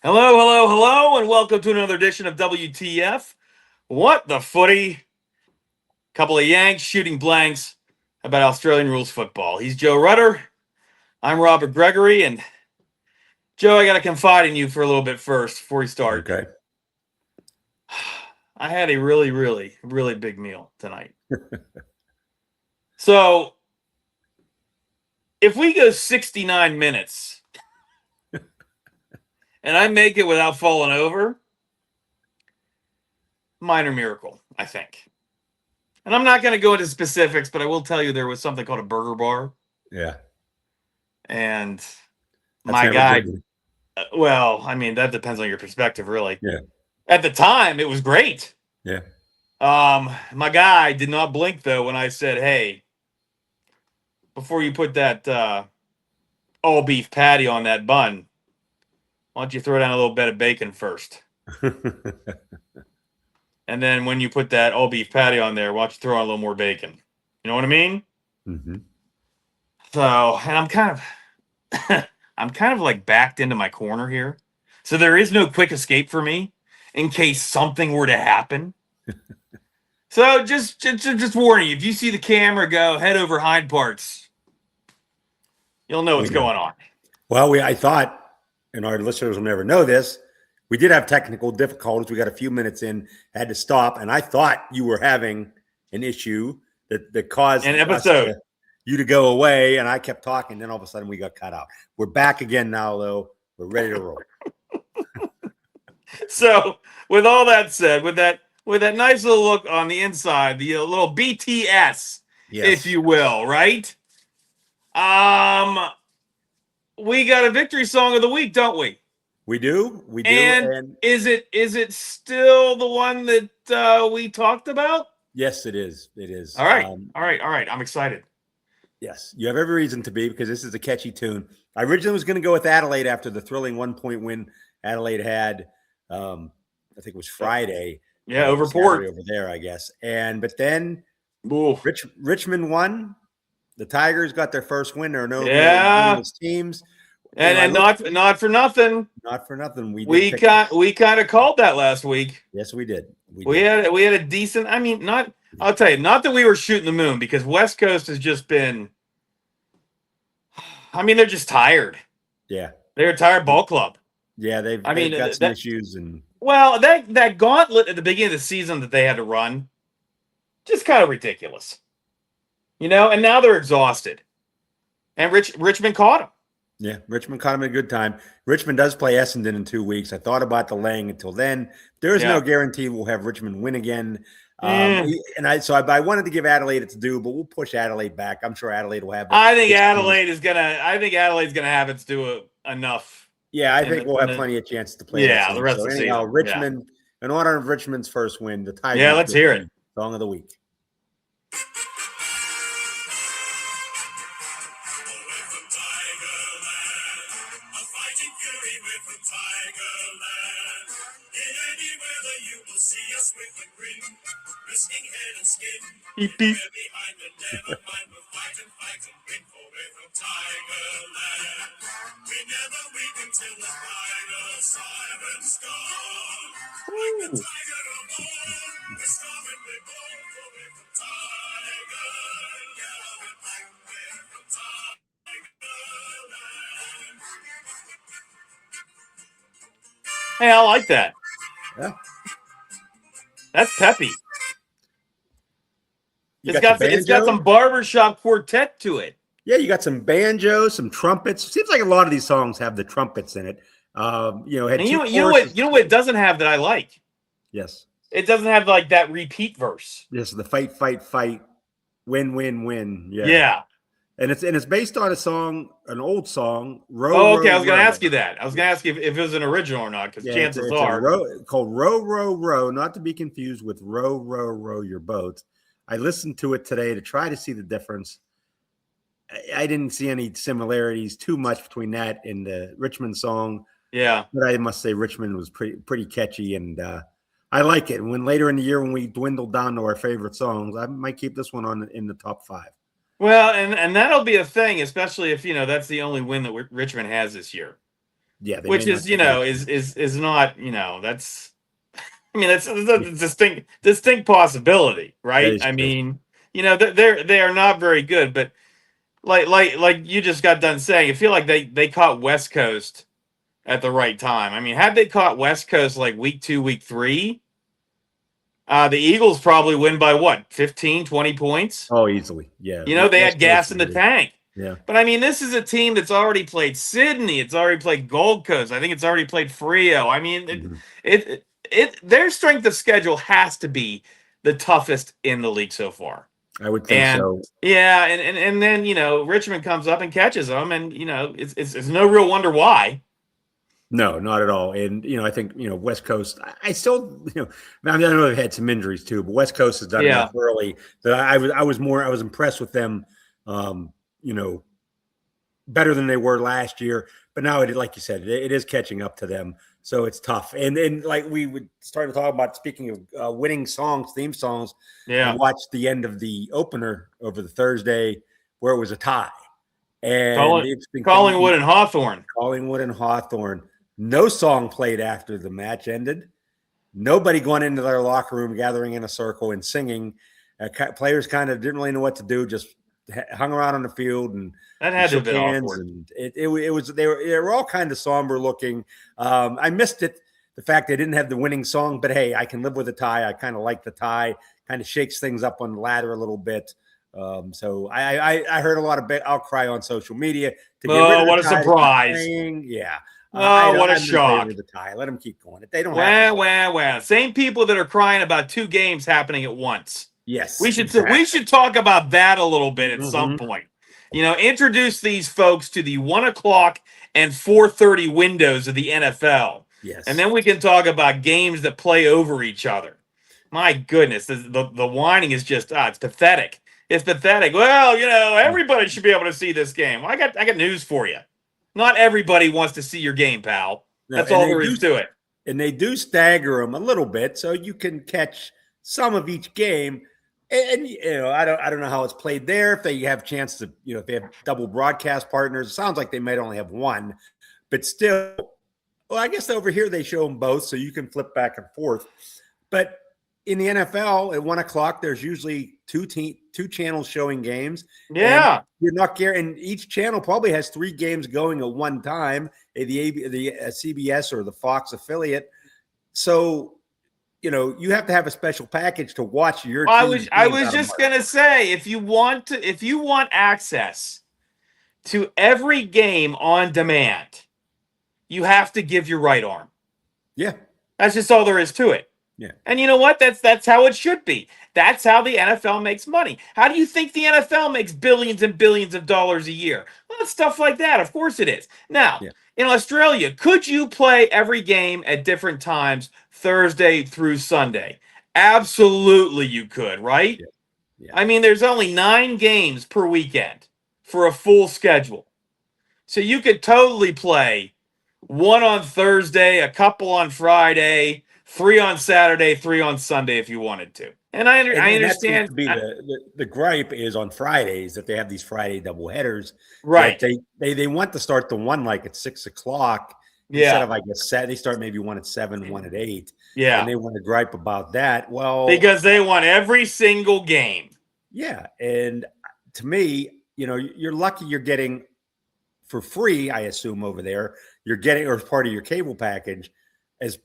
Hello, hello, hello, and welcome to another edition of WTF. What the footy? Couple of Yanks shooting blanks about Australian rules football. He's Joe Rudder. I'm Robert Gregory, and Joe, I got to confide in you for a little bit first before we start. Okay. I had a really, really, really big meal tonight. So, if we go 69 minutes and I make it without falling over, minor miracle, I think. And I'm not going to go into specifics, but I will tell you there was something called a burger bar. Yeah. And That's my never guy, good. well, I mean, that depends on your perspective, really. Yeah. At the time, it was great. Yeah. My guy did not blink, though, when I said, hey, before you put that all beef patty on that bun, why don't you throw down a little bit of bacon first? And then when you put that all beef patty on there, why don't you throw on a little more bacon? You know what I mean? Mm-hmm. So, and I'm kind of like backed into my corner here. So there is no quick escape for me in case something were to happen. So just warning you, if you see the camera go head over hind parts, you'll know what's going on. Well, I thought, and our listeners will never know this, we did have technical difficulties. We got a few minutes in, had to stop, and I thought you were having an issue that caused An episode. you to go away, and I kept talking. Then all of a sudden, we got cut out. We're back again now, though. We're ready to roll. So, with all that said, with that nice little look on the inside, the little BTS, if you will, right? We got a victory song of the week, don't we? We do. And is it still the one that we talked about? Yes, it is. It is. All right. All right. I'm excited. Yes, you have every reason to be because this is a catchy tune. I originally was going to go with Adelaide after the thrilling 1-point win Adelaide had. I think it was Friday. Yeah, over Port over there, I guess. But then Oof. Richmond won. The Tigers got their first win. There are no teams. And not for nothing. Not for nothing. We kind of called that last week. Yes, we did. We had a decent. I mean, I'll tell you, not that we were shooting the moon because West Coast has just been. I mean, they're just tired. Yeah, they're a tired ball club. Yeah, they've got some issues and. Well, that gauntlet at the beginning of the season that they had to run, just kind of ridiculous. And now they're exhausted. And Richmond caught them. Yeah, Richmond caught him at a good time. Richmond does play Essendon in 2 weeks. I thought about delaying until then. There is no guarantee we'll have Richmond win again. I wanted to give Adelaide its due, but we'll push Adelaide back. I'm sure Adelaide will have. I think Adelaide's gonna have its due enough. Yeah, I think we'll have plenty of chances to play. Yeah, the rest of the season. Richmond, in honor of Richmond's first win, the Tigers. Yeah, let's hear it. Song of the week. Beep, beep. Hey, I like that. Yeah. That's peppy. It's got some barbershop quartet to it. Yeah, you got some banjo, some trumpets. Seems like a lot of these songs have the trumpets in it. You know what it doesn't have that I like. Yes, it doesn't have like that repeat verse. Yes, the fight, win, win, win. Yeah. And it's based on an old song. I was going to ask you that. I was going to ask you if it was an original or not, because chances are called "Row, Row, Row," not to be confused with "Row, Row, Row Your Boat." I listened to it today to try to see the difference. I didn't see any similarities too much between that and the Richmond song. Yeah, but I must say Richmond was pretty catchy, and I like it. When later in the year when we dwindle down to our favorite songs, I might keep this one in the top 5. Well, and that'll be a thing, especially if that's the only win that Richmond has this year. Yeah, they may which not is take it. is not that's. I mean, that's a distinct possibility, That right? is I true. mean, they are not very good, but like you just got done saying, I feel like they caught West Coast at the right time. I mean, had they caught West Coast like week 2, week 3, the Eagles probably win by what, 15, 20 points? Oh, easily. Yeah. They West had Coast gas is in the good. tank. Yeah. But I mean, this is a team that's already played Sydney. It's already played Gold Coast. I think it's already played Frio. I mean, Mhm. their strength of schedule has to be the toughest in the league so far. I would think And so. yeah, and then Richmond comes up and catches them, and it's no real wonder why. No, not at all. And I think West Coast. I still I mean, I know they've had some injuries too, but West Coast has done Yeah, enough early that I was impressed with them. Um, you know, better than they were last year. But now like you said, it is catching up to them. So it's tough. And then like we would start to talk about, speaking of winning songs, theme songs. I yeah. watched the end of the opener over the Thursday where it was a tie, and Colling, it's been Collingwood and Hawthorn. Collingwood and Hawthorn. No song played after the match ended. Nobody going into their locker room, gathering in a circle and singing. Players kind of didn't really know what to do, just hung around on the field and That had to have shook been hands. awkward. And it was they were all kind of somber looking. I missed it, the fact they didn't have the winning song, but hey, I can live with a tie. I kind of like the tie. Kind of shakes things up on the ladder a little bit. So I heard a lot of outcry on social media to get rid Oh, of the what a tie, to keep surprise! playing. Yeah. Oh, what a I'm in favor shock! of the tie. Let them keep going. They don't have to. Well. Same people that are crying about 2 games happening at once. Yes, We should talk about that a little bit at some Mhm. point. Introduce these folks to the 1 o'clock and 4:30 windows of the NFL, and Yes. then we can talk about games that play over each other. My goodness, the whining is just it's pathetic. It's pathetic. Well, everybody should be able to see this game. Well, I got news for you. Not everybody wants to see your game, pal. No, That's all there is to it. and they do stagger them a little bit, so you can catch some of each game. And I don't know how it's played there. If they have a chance to, if they have double broadcast partners, it sounds like they might only have one, but still. Well, I guess over here they show them both, so you can flip back and forth. But in the NFL at 1 o'clock, there's usually two channels showing games, and Yeah. you're not and each channel probably has 3 games going at one time. The CBS or the Fox affiliate, so you have to have a special package to watch your team's I games was out of just market. gonna say, if you want access to every game on demand, you have to give your right arm. Yeah, That's just all there is to it. yeah. And you know what? That's how it should be. That's how the NFL makes money. How do you think the NFL makes billions and billions of dollars a year? Well, it's stuff like that. Of course it is. Now, Yeah. in Australia, could you play every game at different times, Thursday through Sunday? Absolutely, you could, right? Yeah. Yeah. I mean, there's only 9 games per weekend for a full schedule. So you could totally play 1 on Thursday, a couple on Friday, 3 on Saturday, 3 on Sunday if you wanted to. And I And that seems understand. to be the gripe is on Fridays that they have these Friday double headers. Right. That they want to start the one like at 6 o'clock instead Yeah. of, I guess, they start maybe one at 7, one at 8. Yeah. And they want to gripe about that. Well, Because they want every single game. yeah. And to me, you're lucky you're getting for free, I assume over there, you're getting, or as part of your cable package, as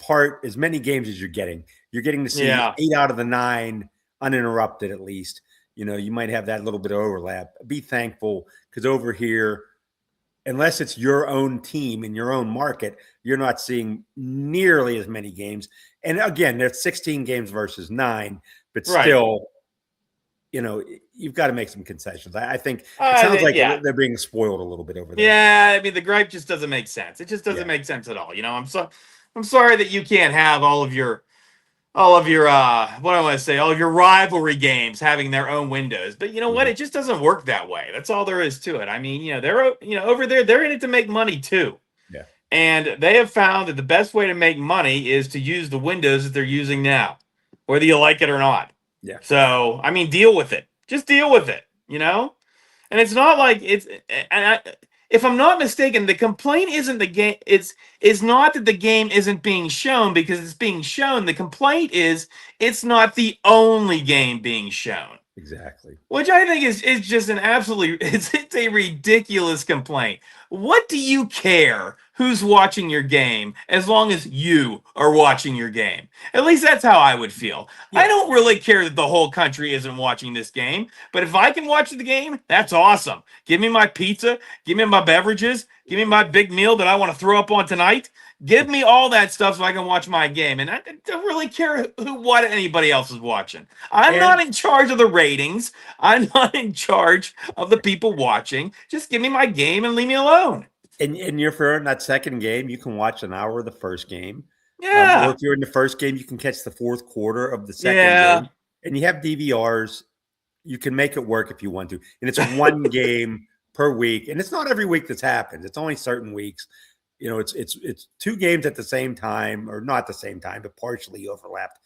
many games as you're getting. You're getting to see 8 out of the 9 uninterrupted, at least. You might have that little bit of overlap. Be thankful, because over here, unless it's your own team in your own market, you're not seeing nearly as many games. And again, there's 16 games versus 9, but still, you've got to make some concessions. I think it sounds like they're being spoiled a little bit over there. Yeah, I mean, the gripe just doesn't make sense. It just doesn't make sense at all. I'm sorry that you can't have all of your what do I want to say, all of your rivalry games having their own windows. But you know what? It just doesn't work that way. That's all there is to it. I mean, they're over there, they're in it to make money too. Yeah. And they have found that the best way to make money is to use the windows that they're using now, whether you like it or not. Yeah. So, I mean, deal with it. Just deal with it, And it's not like if I'm not mistaken, the complaint isn't the game. It's not that the game isn't being shown because it's being shown. The complaint is it's not the only game being shown. Exactly. Which I think is just an absolutely it's a ridiculous complaint. What do you care who's watching your game as long as you are watching your game? At least that's how I would feel. Yeah. I don't really care that the whole country isn't watching this game, but if I can watch the game, that's awesome. Give me my pizza, give me my beverages, give me my big meal that I want to throw up on tonight. Give me all that stuff so I can watch my game. And I don't really care what anybody else is watching. I'm not in charge of the ratings. I'm not in charge of the people watching. Just give me my game and leave me alone. And you're for in that second game, you can watch an hour of the first game. Yeah. Or if you're in the first game, you can catch the fourth quarter of the second game. And you have DVRs. You can make it work if you want to. And it's one game per week. And it's not every week this happens. It's only certain weeks. You know, it's 2 games at the same time, or not the same time, but partially overlapped.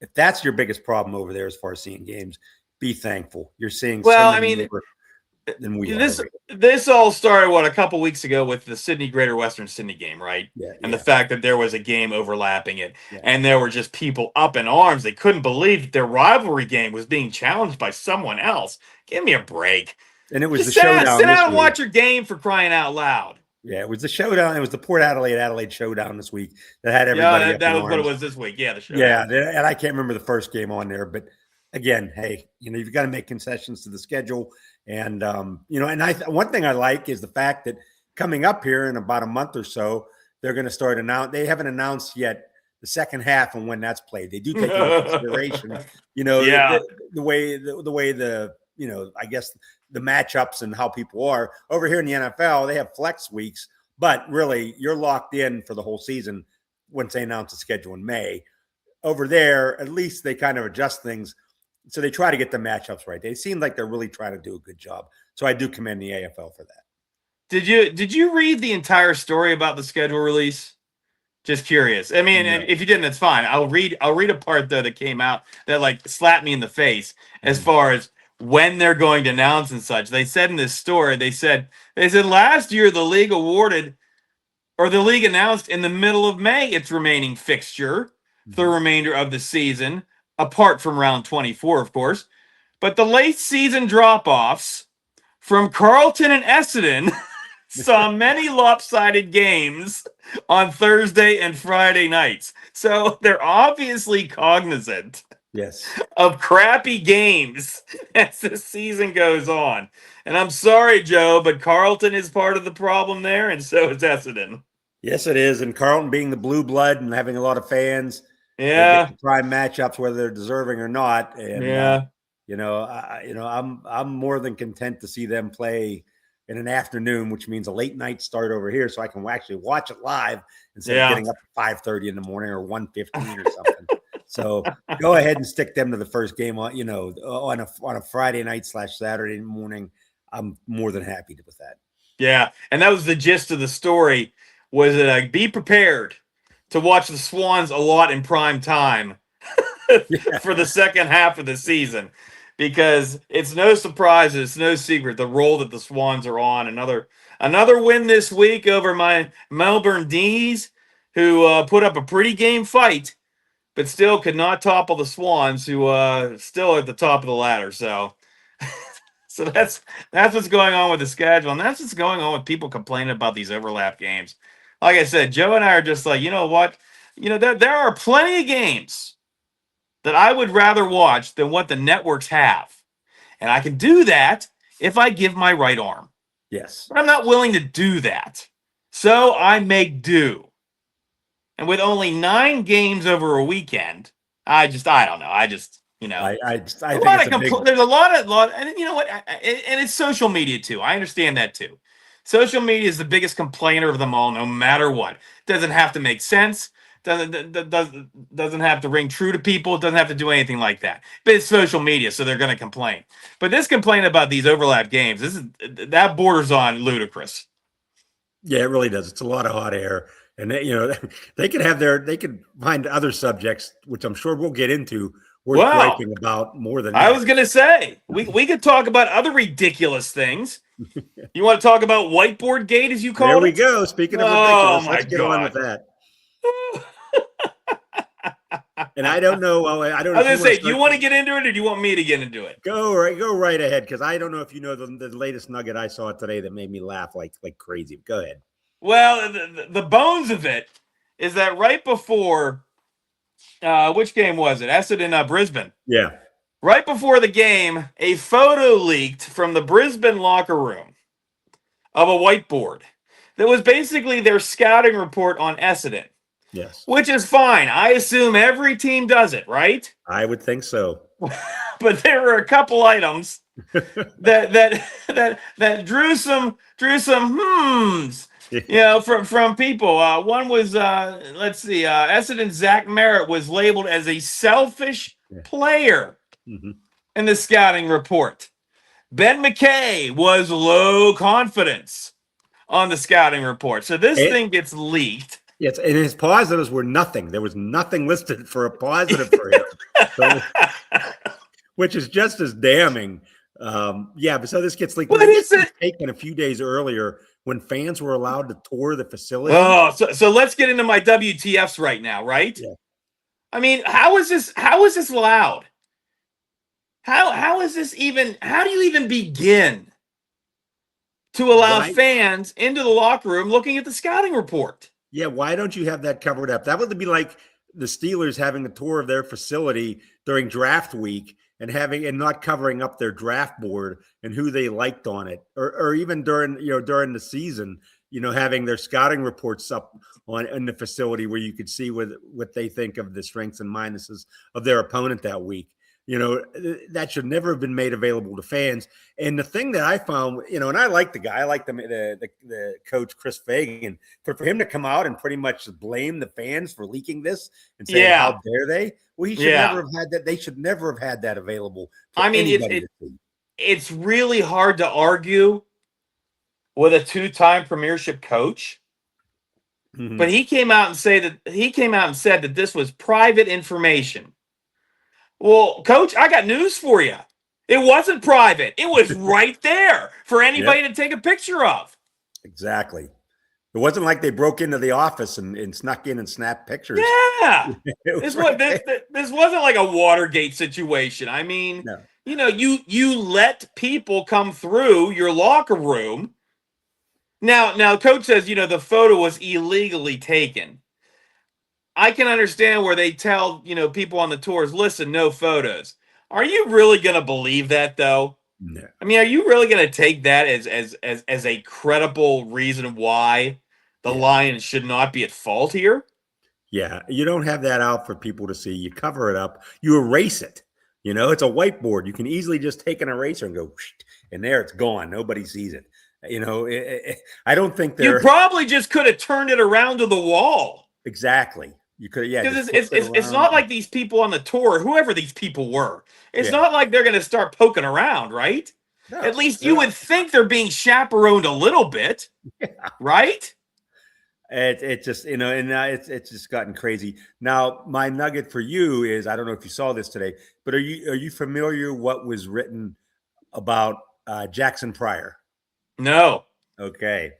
If that's your biggest problem over there as far as seeing games, be thankful. You're seeing than we are. This all started a couple weeks ago with the Sydney Greater Western Sydney game, right? Yeah. And the fact that there was a game overlapping it, and there were just people up in arms. They couldn't believe that their rivalry game was being challenged by someone else. Give me a break. And it was the showdown. Sit down and watch your game, for crying out loud. Yeah, it was the showdown. It was the Port Adelaide showdown this week that had everybody. Yeah, that was what it was this week. Yeah, the showdown. Yeah, and I can't remember the first game on there, but again, hey, you've got to make concessions to the schedule, and and one thing I like is the fact that coming up here in about a month or so, they're going to start They haven't announced yet the second half and when that's played. They do take into consideration, the way I guess the matchups and how people are over here in the NFL. They have flex weeks, but really you're locked in for the whole season once they announce the schedule in May. Over there, at least they kind of adjust things. So they try to get the matchups right. They seem like they're really trying to do a good job. So I do commend the AFL for that. Did you read the entire story about the schedule release? Just curious. I mean, if you didn't, it's fine. I'll read a part though that came out that slapped me in the face as far as when they're going to announce and such. They said in this story, they said last year the league announced in the middle of May its remaining fixture for the remainder of the season, apart from round 24, of course. But the late season drop-offs from Carlton and Essendon saw many lopsided games on Thursday and Friday nights. So they're obviously cognizant of crappy games as the season goes on. And I'm sorry, Joe, but Carlton is part of the problem there, and so is Essendon. Yes, it is. And Carlton being the blue blood and having a lot of fans, prime matchups, whether they're deserving or not. And I'm more than content to see them play in an afternoon, which means a late night start over here, so I can actually watch it live instead of getting up at 5:30 in the morning or 1:15 or something. So go ahead and stick them to the first game on a Friday night / Saturday morning. I'm more than happy with that. Yeah, and that was the gist of the story. Was that be prepared to watch the Swans a lot in prime time for the second half of the season, because it's no surprise, it's no secret the role that the Swans are on. Another win this week over my Melbourne D's, who put up a pretty game fight, but still could not topple the Swans, who still at the top of the ladder. So that's what's going on with the schedule, and that's what's going on with people complaining about these overlap games. Like I said, Joe and I are just like, you know what? There are plenty of games that I would rather watch than what the networks have. And I can do that if I give my right arm. Yes. But I'm not willing to do that. So I make do. And with only 9 games over a weekend, I don't know. I think it's there's a lot, and you know what? And it's social media too. I understand that too. Social media is the biggest complainer of them all, no matter what. Doesn't have to make sense. Doesn't have to ring true to people. It doesn't have to do anything like that. But it's social media, so they're going to complain. But this complaint about these overlap games, that borders on ludicrous. Yeah, it really does. It's a lot of hot air, and they could find other subjects, which I'm sure we'll get into, worth griping about more than that. I was going to say, we could talk about other ridiculous things. You want to talk about whiteboard gate, as you call it? There we go. Speaking of ridiculous, let's get on with that. And I don't know. I don't know. I was going to say, do you want to get into it, or do you want me to get into it? Go right ahead, because I don't know if you know the latest nugget I saw today that made me laugh like crazy. Go ahead. Well, the bones of it is that right before, which game was it? Essendon, Brisbane. Yeah. Right before the game, a photo leaked from the Brisbane locker room of a whiteboard that was basically their scouting report on Essendon. Yes. Which is fine. I assume every team does it, right? I would think so. But there were a couple items that drew some hmms, from people. One was Essendon Zach Merritt was labeled as a selfish player in the scouting report. Ben McKay was low confidence on the scouting report. So this thing gets leaked. Yes, and his positives were nothing. There was nothing listed for a positive for him, which is just as damning. But so this gets leaked. What is it? Taken a few days earlier when fans were allowed to tour the facility. Oh, so let's get into my WTFs right now, right? Yeah. I mean, how is this allowed? How is this even? How do you even begin to allow fans into the locker room looking at the scouting report? Yeah, why don't you have that covered up? That would be like the Steelers having a tour of their facility during draft week and not covering up their draft board and who they liked on it, or even during the season, having their scouting reports up in the facility where you could see what they think of the strengths and minuses of their opponent that week. That should never have been made available to fans. And the thing that I found, and I like the guy, I like the coach, Chris Fagan, for him to come out and pretty much blame the fans for leaking this and say, how dare they? Well, he should never have had that. They should never have had that available. I mean, it's really hard to argue with a two-time premiership coach. Mm-hmm. But he came out and said that this was private information. Well, Coach, I got news for you. It wasn't private. It was right there for anybody to take a picture of. Exactly. It wasn't like they broke into the office and snuck in and snapped pictures. Yeah. This wasn't like a Watergate situation. I mean, you let people come through your locker room. Now, Coach says, the photo was illegally taken. I can understand where they tell, people on the tours, listen, no photos. Are you really going to believe that, though? No. I mean, are you really going to take that as a credible reason why the Lions should not be at fault here? Yeah, you don't have that out for people to see. You cover it up. You erase it. It's a whiteboard. You can easily just take an eraser and go, and there it's gone. Nobody sees it. I don't think you probably just could have turned it around to the wall. Exactly. You could, because it's not like these people on the tour, whoever these people were, it's not like they're going to start poking around, right? No, at least you would think they're being chaperoned a little bit, right? It just and it's just gotten crazy. Now, my nugget for you is, I don't know if you saw this today, but are you familiar what was written about Jackson Pryor? No. Okay.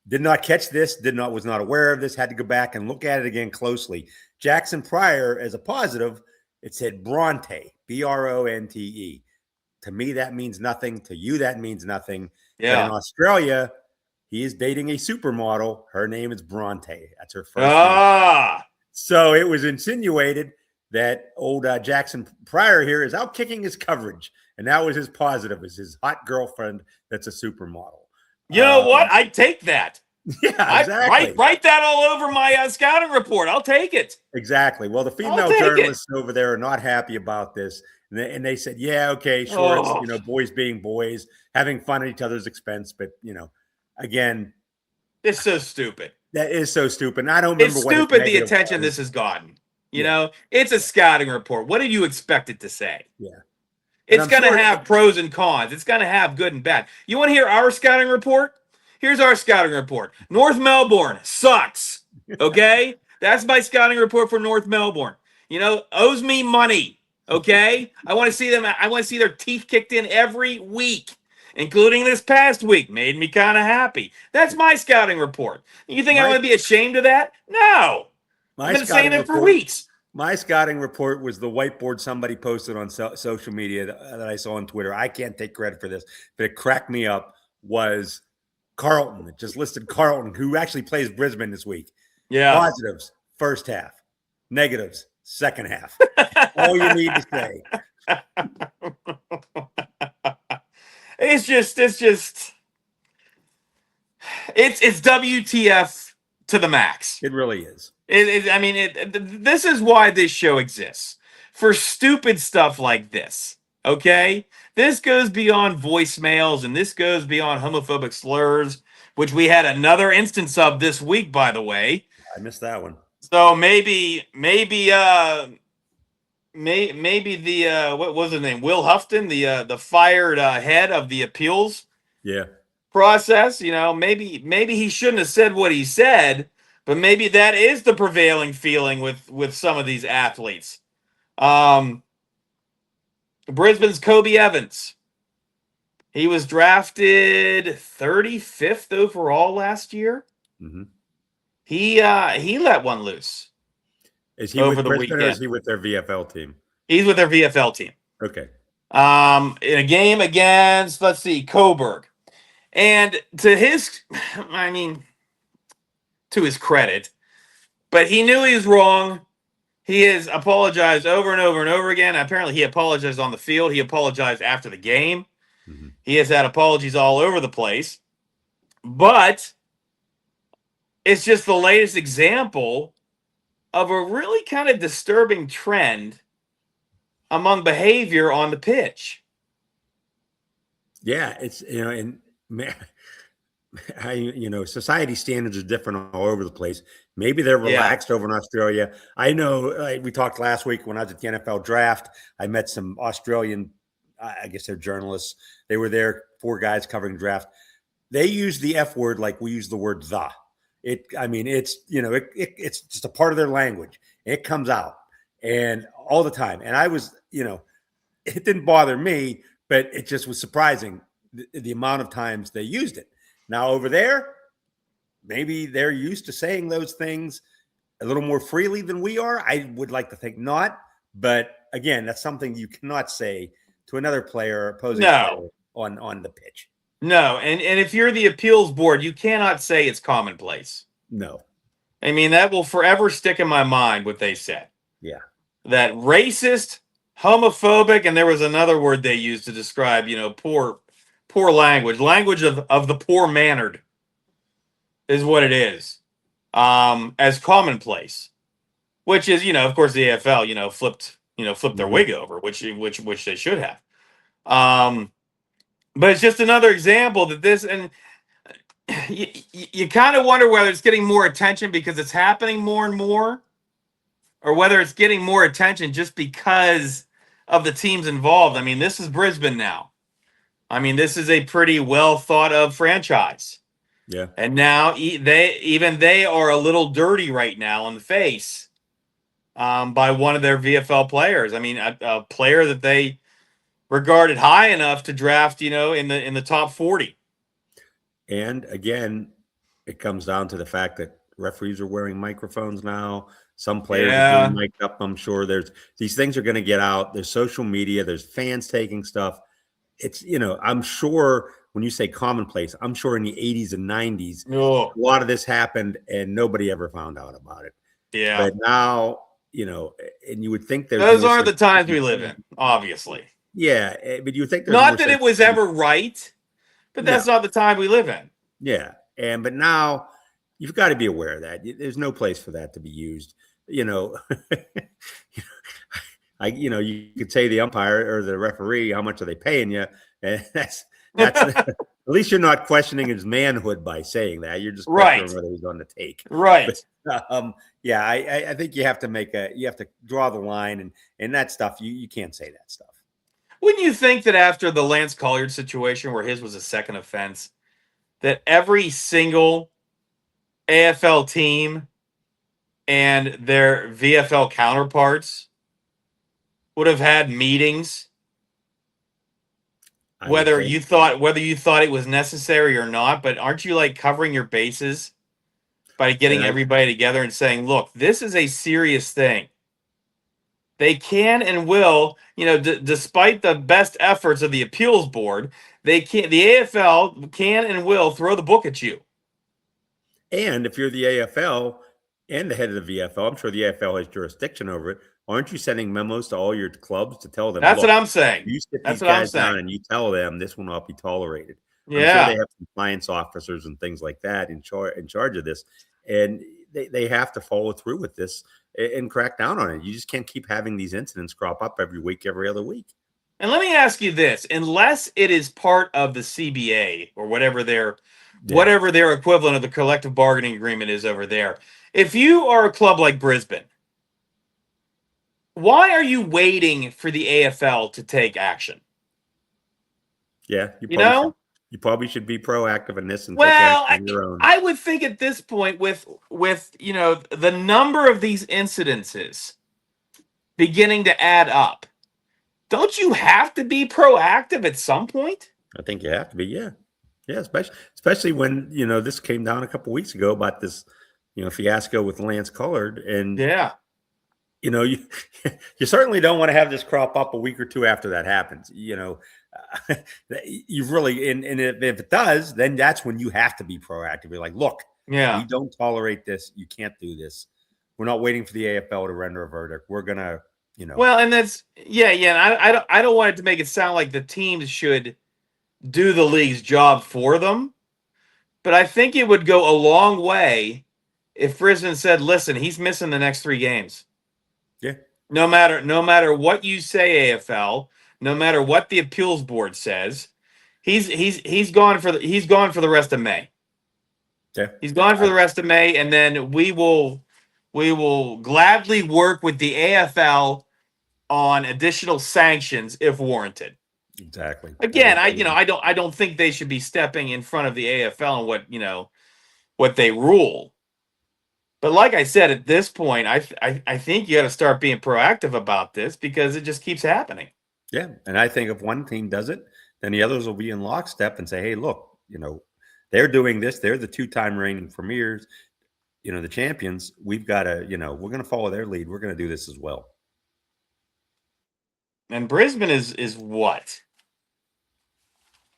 Did not catch this, was not aware of this, had to go back and look at it again closely. Jackson Pryor, as a positive, it said Bronte, Bronte. To me, that means nothing. To you, that means nothing. Yeah. But in Australia, he is dating a supermodel. Her name is Bronte. That's her first name. So it was insinuated that old Jackson Pryor here is out kicking his coverage. And that was his positive, is his hot girlfriend that's a supermodel. You know what? I'd take that. Yeah, exactly. Write that all over my scouting report. I'll take it. Exactly. Well, the female journalists over there are not happy about this. And they said, yeah, okay, sure. It's, boys being boys, having fun at each other's expense. But, again. It's so stupid. That is so stupid. And I don't remember it's stupid the attention this has gotten. You know, it's a scouting report. What did you expect it to say? Yeah. It's going to have pros and cons. It's going to have good and bad. You want to hear our scouting report? Here's our scouting report. North Melbourne sucks. Okay? That's my scouting report for North Melbourne. Owes me money. Okay, I want to see them. I want to see their teeth kicked in every week, including this past week. Made me kind of happy. That's my scouting report. You think I My want to be ashamed of that? No, I've my been saying scouting it for report. weeks. My scouting report was the whiteboard somebody posted on social media that I saw on Twitter. I can't take credit for this, but it cracked me up. Was Carlton? It just listed Carlton, who actually plays Brisbane this week. Yeah. Positives, first half. Negatives, second half. All you need to say. It's WTF to the max. It really is. This is why this show exists, for stupid stuff like this. Okay, this goes beyond voicemails, and this goes beyond homophobic slurs, which we had another instance of this week, by the way. I missed that one. So maybe the what was his name? Will Houghton, the fired head of the appeals process. Maybe he shouldn't have said what he said, but maybe that is the prevailing feeling with some of these athletes. Brisbane's Kobe Evans. He was drafted 35th overall last year. Mm-hmm. He let one loose. Is he with Brisbane or is he with their VFL team? He's with their VFL team. Okay. In a game against, let's see, Coburg. And to his credit, but he knew he was wrong. He has apologized over and over and over again. Apparently, he apologized on the field. He apologized after the game. Mm-hmm. He has had apologies all over the place. But it's just the latest example of a really kind of disturbing trend among behavior on the pitch. Yeah, it's society standards are different all over the place. Maybe they're relaxed over in Australia. I know we talked last week when I was at the NFL Draft. I met some Australian, I guess they're journalists. They were there, 4 guys covering draft. They use the F word like we use the word the. It's just a part of their language. It comes out and all the time. And I was, it didn't bother me, but it just was surprising the amount of times they used it. Now over there, maybe they're used to saying those things a little more freely than we are. I would like to think not, but again, that's something you cannot say to another player, opposing player on the pitch. No, and if you're the appeals board, you cannot say it's commonplace. No. That will forever stick in my mind what they said. Yeah. That racist, homophobic, and there was another word they used to describe, poor language of the poor-mannered is what it is, as commonplace, which is, of course, the AFL, flipped their wig over, which they should have. But it's just another example that this, and you kind of wonder whether it's getting more attention because it's happening more and more, or whether it's getting more attention just because of the teams involved. This is Brisbane now. This is a pretty well thought of franchise. Yeah. And now they are a little dirty right now in the face by one of their VFL players. A player that they regarded high enough to draft, in the top 40. And again, it comes down to the fact that referees are wearing microphones now. Some players are being mic'd up. I'm sure these things are going to get out. There's social media. There's fans taking stuff. It's, I'm sure when you say commonplace, I'm sure in the 80s and 90s, a lot of this happened and nobody ever found out about it. Yeah. But now, and you would think those aren't the times we live in, obviously. Yeah, but you think there's not that it was ever right, but that's not the time we live in. Yeah, but now you've got to be aware of that. There's no place for that to be used. You could say the umpire or the referee, how much are they paying you? And that's at least you're not questioning his manhood by saying that. You're just questioning whether he's on the take. Right. But, I think you have to draw the line and that stuff. You can't say that stuff. Wouldn't you think that after the Lance Colliard situation, where his was a second offense, that every single AFL team and their VFL counterparts would have had meetings, whether you thought it was necessary or not. But aren't you like covering your bases by getting everybody together and saying, "Look, this is a serious thing. They can and will, despite the best efforts of the appeals board, they can. The AFL can and will throw the book at you." And if you're the AFL and the head of the VFL, I'm sure the AFL has jurisdiction over it. Aren't you sending memos to all your clubs to tell them, That's look, what I'm saying. you sit That's these what I'm guys down saying. and you tell them this will not be tolerated. I'm sure Yeah. they have compliance officers and things like that in charge of this. And they have to follow through with this and crack down on it. You just can't keep having these incidents crop up every week, every other week. And let me ask you this: unless it is part of the CBA or whatever their equivalent of the collective bargaining agreement is over there, if you are a club like Brisbane, why are you waiting for the AFL to take action? Yeah, you probably should be proactive in this and take action on your own. I would think at this point, with the number of these incidences beginning to add up, don't you have to be proactive at some point? I think you have to be, yeah, especially when this came down a couple weeks ago about this fiasco with Lance Collard, and you certainly don't want to have this crop up a week or two after that happens. You've really, and if it does, then that's when you have to be proactive. You're like, look, we don't tolerate this. You can't do this. We're not waiting for the AFL to render a verdict. We're gonna, Well, and that's and I don't want it to make it sound like the teams should do the league's job for them, but I think it would go a long way if Brisbane said, "Listen, he's missing the next 3 games." Yeah. No matter what you say, AFL, no matter what the appeals board says, he's gone for the rest of May. Yeah. He's gone for the rest of May, and then we will gladly work with the AFL on additional sanctions if warranted. Exactly. Again, I don't think they should be stepping in front of the AFL and what they rule. But like I said, at this point, I think you got to start being proactive about this because it just keeps happening. Yeah, and I think if one team does it, then the others will be in lockstep and say, "Hey, look, they're doing this. They're the 2-time reigning premiers, the champions. We've got to, we're going to follow their lead. We're going to do this as well." And Brisbane is what?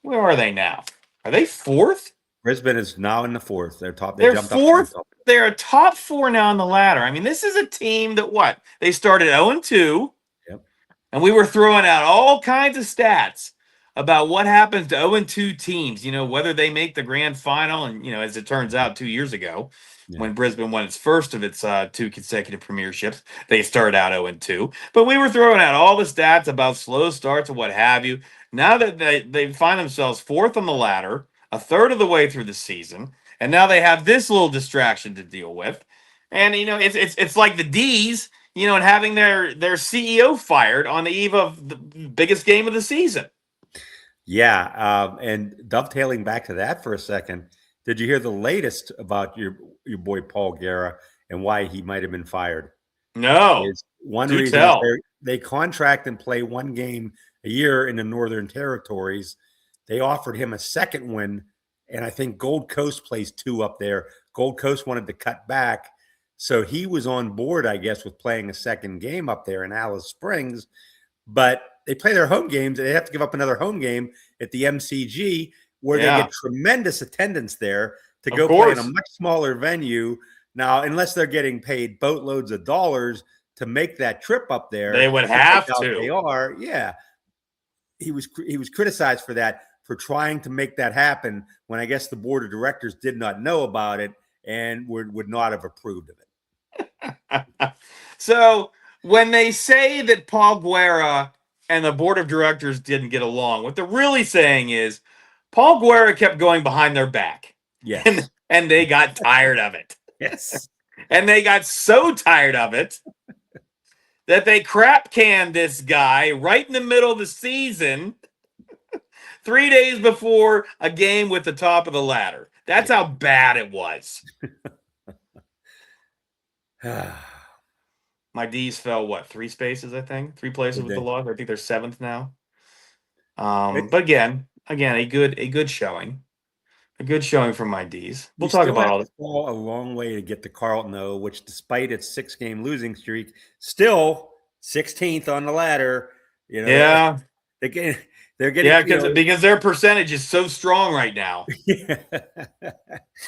Where are they now? Are they 4th? Brisbane is now in the 4th. They're top. They're 4th. They're a top 4 now on the ladder. I mean, this is a team that they started 0-2. Yep. And we were throwing out all kinds of stats about what happens to 0-2 teams, whether they make the grand final. And, as it turns out 2 years ago, when Brisbane won its first of its 2 consecutive premierships, they started out 0-2. But we were throwing out all the stats about slow starts and what have you. Now that they find themselves 4th on the ladder, a third of the way through the season, and now they have this little distraction to deal with. And, it's like the D's, and having their CEO fired on the eve of the biggest game of the season. Yeah. And dovetailing back to that for a second, did you hear the latest about your boy Paul Guerra and why he might have been fired? No. One reason is they contract and play 1 game a year in the Northern Territories. They offered him a second win, and I think Gold Coast plays 2 up there. Gold Coast wanted to cut back, so he was on board, I guess, with playing a second game up there in Alice Springs. But they play their home games, and they have to give up another home game at the MCG, where they get tremendous attendance there to go play in a much smaller venue. Now, unless they're getting paid boatloads of dollars to make that trip up there, they would have to. They are, yeah. He was criticized for that, for trying to make that happen when I guess the board of directors did not know about it and would not have approved of it. So when they say that Paul Guerra and the board of directors didn't get along, what they're really saying is Paul Guerra kept going behind their back. Yes. And they got tired of it. Yes. And they got so tired of it that they crap canned this guy right in the middle of the season 3 days before a game with the top of the ladder. That's how bad it was. My D's fell, what, 3 spaces, I think? 3 places with the loss. I think they're 7th now. But again, a good showing. A good showing from my D's. We'll talk about all this. Fall a long way to get to Carlton, though, which despite its 6-game losing streak, still 16th on the ladder. You know, yeah, they're getting because their percentage is so strong right now.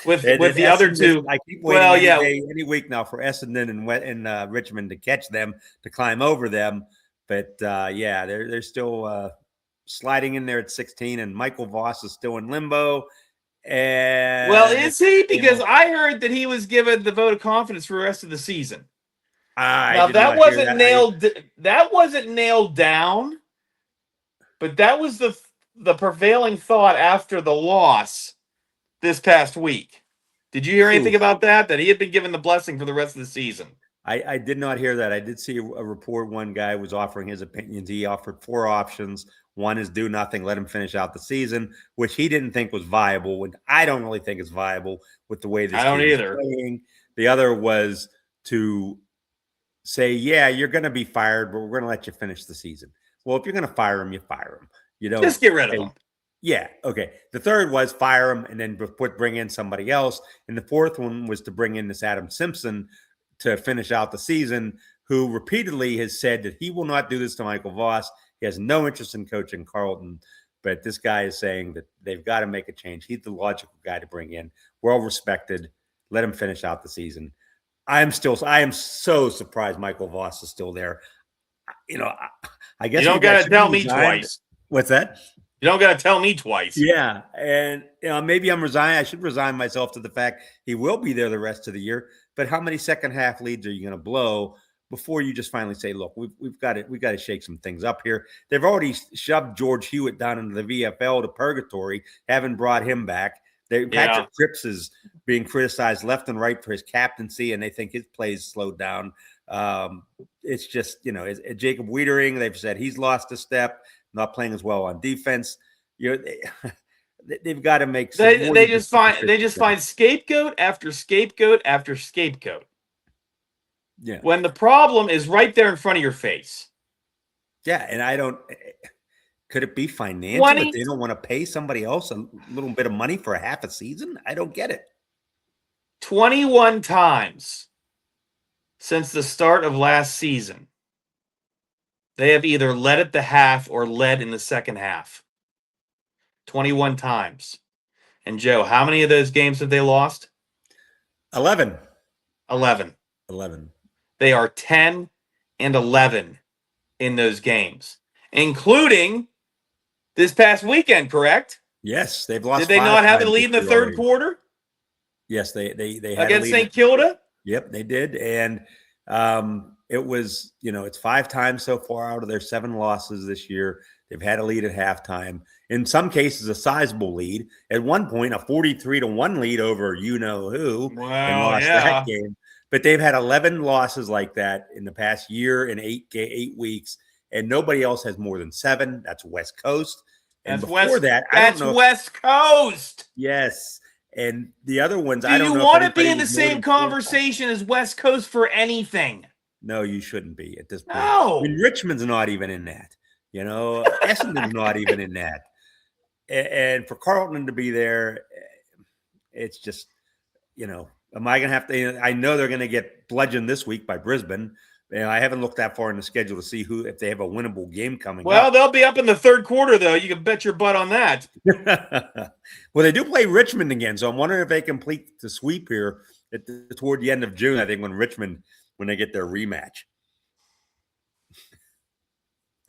with the other two, I keep waiting any week now for Essendon and Richmond to catch them, to climb over them. But they're still sliding in there at 16, and Michael Voss is still in limbo. And is he? Because I heard that he was given the vote of confidence for the rest of the season. Now that wasn't nailed. That wasn't nailed down, but that was the prevailing thought after the loss this past week. Did you hear anything about that? That he had been given the blessing for the rest of the season? I did not hear that. I did see a report. One guy was offering his opinions. He offered 4 options. One is do nothing, let him finish out the season, which he didn't think was viable. And I don't really think it's viable with the way this team is playing. The other was to say, yeah, you're going to be fired, but we're going to let you finish the season. Well, if you're going to fire him, you fire him. You don't just get rid of him. Yeah. Okay. The third was fire him and then bring in somebody else. And the fourth one was to bring in this Adam Simpson to finish out the season, who repeatedly has said that he will not do this to Michael Voss. He has no interest in coaching Carlton, but this guy is saying that they've got to make a change. He's the logical guy to bring in. Well respected. Let him finish out the season. I am so surprised Michael Voss is still there. You know, I guess you don't got to tell me twice. What's that? You don't got to tell me twice. Yeah, and maybe I'm resigned. I should resign myself to the fact he will be there the rest of the year. But how many second half leads are you going to blow before you just finally say, look, we've got to shake some things up here? They've already shoved George Hewitt down into the VFL to purgatory, haven't brought him back. Patrick Cripps is being criticized left and right for his captaincy, and they think his play's slowed down. It's just, Jacob Wiedering, they've said he's lost a step, not playing as well on defense. They've got to make some they just find scapegoat after scapegoat after scapegoat. Yeah. When the problem is right there in front of your face. Yeah, and could it be financial that they don't want to pay somebody else a little bit of money for a half a season? I don't get it. 21 times since the start of last season, they have either led at the half or led in the second half. 21 times. And Joe, how many of those games have they lost? 11. 11. They are 10-11 in those games, including this past weekend, correct? Yes, they've lost. Did they not have the lead in the third quarter? Yes, they had against St. Kilda. Yep, they did, and it was it's 5 times so far out of their 7 losses this year. They've had a lead at halftime. In some cases, a sizable lead. At one point, a 43-1 lead over who, and lost that game. But they've had 11 losses like that in the past year and 8 weeks, and nobody else has more than 7. That's West Coast. And that's West Coast. Yes. And the other ones, I don't know. Do you want to be in the same conversation as West Coast for anything? No, you shouldn't be at this point. No. I mean, Richmond's not even in that. Essendon's not even in that. And for Carlton to be there, it's just, am I going to have to? I know they're going to get bludgeoned this week by Brisbane. I haven't looked that far in the schedule to see if they have a winnable game coming. Well, they'll be up in the third quarter, though. You can bet your butt on that. Well, they do play Richmond again, so I'm wondering if they complete the sweep here toward the end of June. I think when they get their rematch.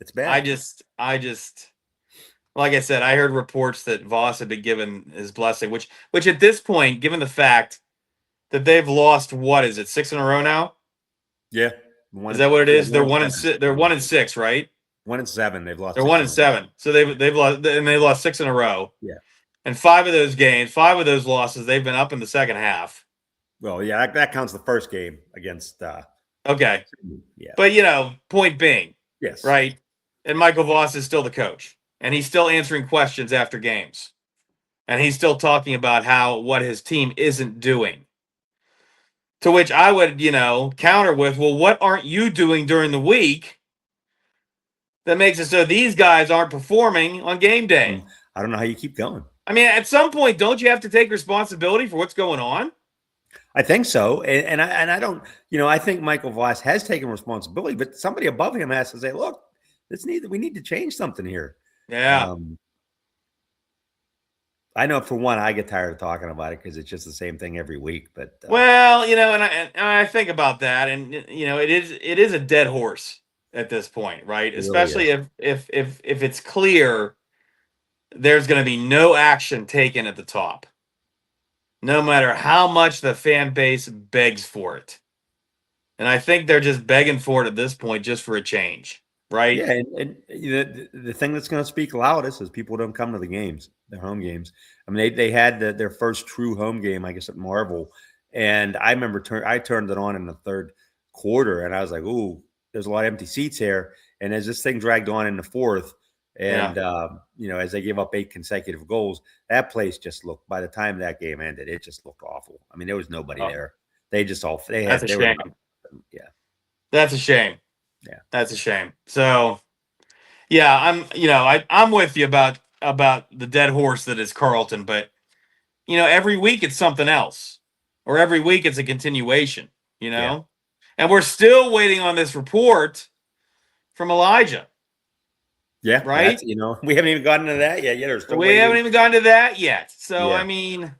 It's bad. I just, like I said, I heard reports that Voss had been given his blessing, which at this point, given the fact that they've lost, 6 in a row now? Yeah. Is that what it is? They're 1-6. They're 1-6, right? 1-7. They've lost. They're 1-7. So they've lost 6 in a row. Yeah. And 5 of those losses, they've been up in the second half. Well, yeah, that counts the first game against. Okay. Yeah. But point being, yes, right. And Michael Voss is still the coach, and he's still answering questions after games, and he's still talking about what his team isn't doing To which I would, counter with, well, what aren't you doing during the week that makes it so these guys aren't performing on game day? I don't know how you keep going. I mean, at some point, don't you have to take responsibility for what's going on? I think so, and I don't, I think Michael Voss has taken responsibility, but somebody above him has to say, look, we need to change something here. Yeah. I know for one, I get tired of talking about it because it's just the same thing every week. But well, and I think about that, and it is a dead horse at this point, right? Especially if it's clear there's going to be no action taken at the top, no matter how much the fan base begs for it. And I think they're just begging for it at this point, just for a change, right? Yeah, and the thing that's going to speak loudest is people don't come to the games, their home games. I mean, they had their first true home game, I guess, at Marvel, and I remember I turned it on in the third quarter, and I was like, "Ooh, there's a lot of empty seats here." And as this thing dragged on in the fourth, and as they gave up 8 consecutive goals, that place just looked. By the time that game ended, it just looked awful. I mean, there was nobody there. They just all they had. That's a shame. Yeah, that's a shame. Yeah, that's a shame. So, yeah, I'm with you about the dead horse that is Carlton, but every week it's something else, or every week it's a continuation. And we're still waiting on this report from Elijah. Yeah, right. We haven't even gotten to that yet. Yeah, we haven't even gotten to that yet. So I mean,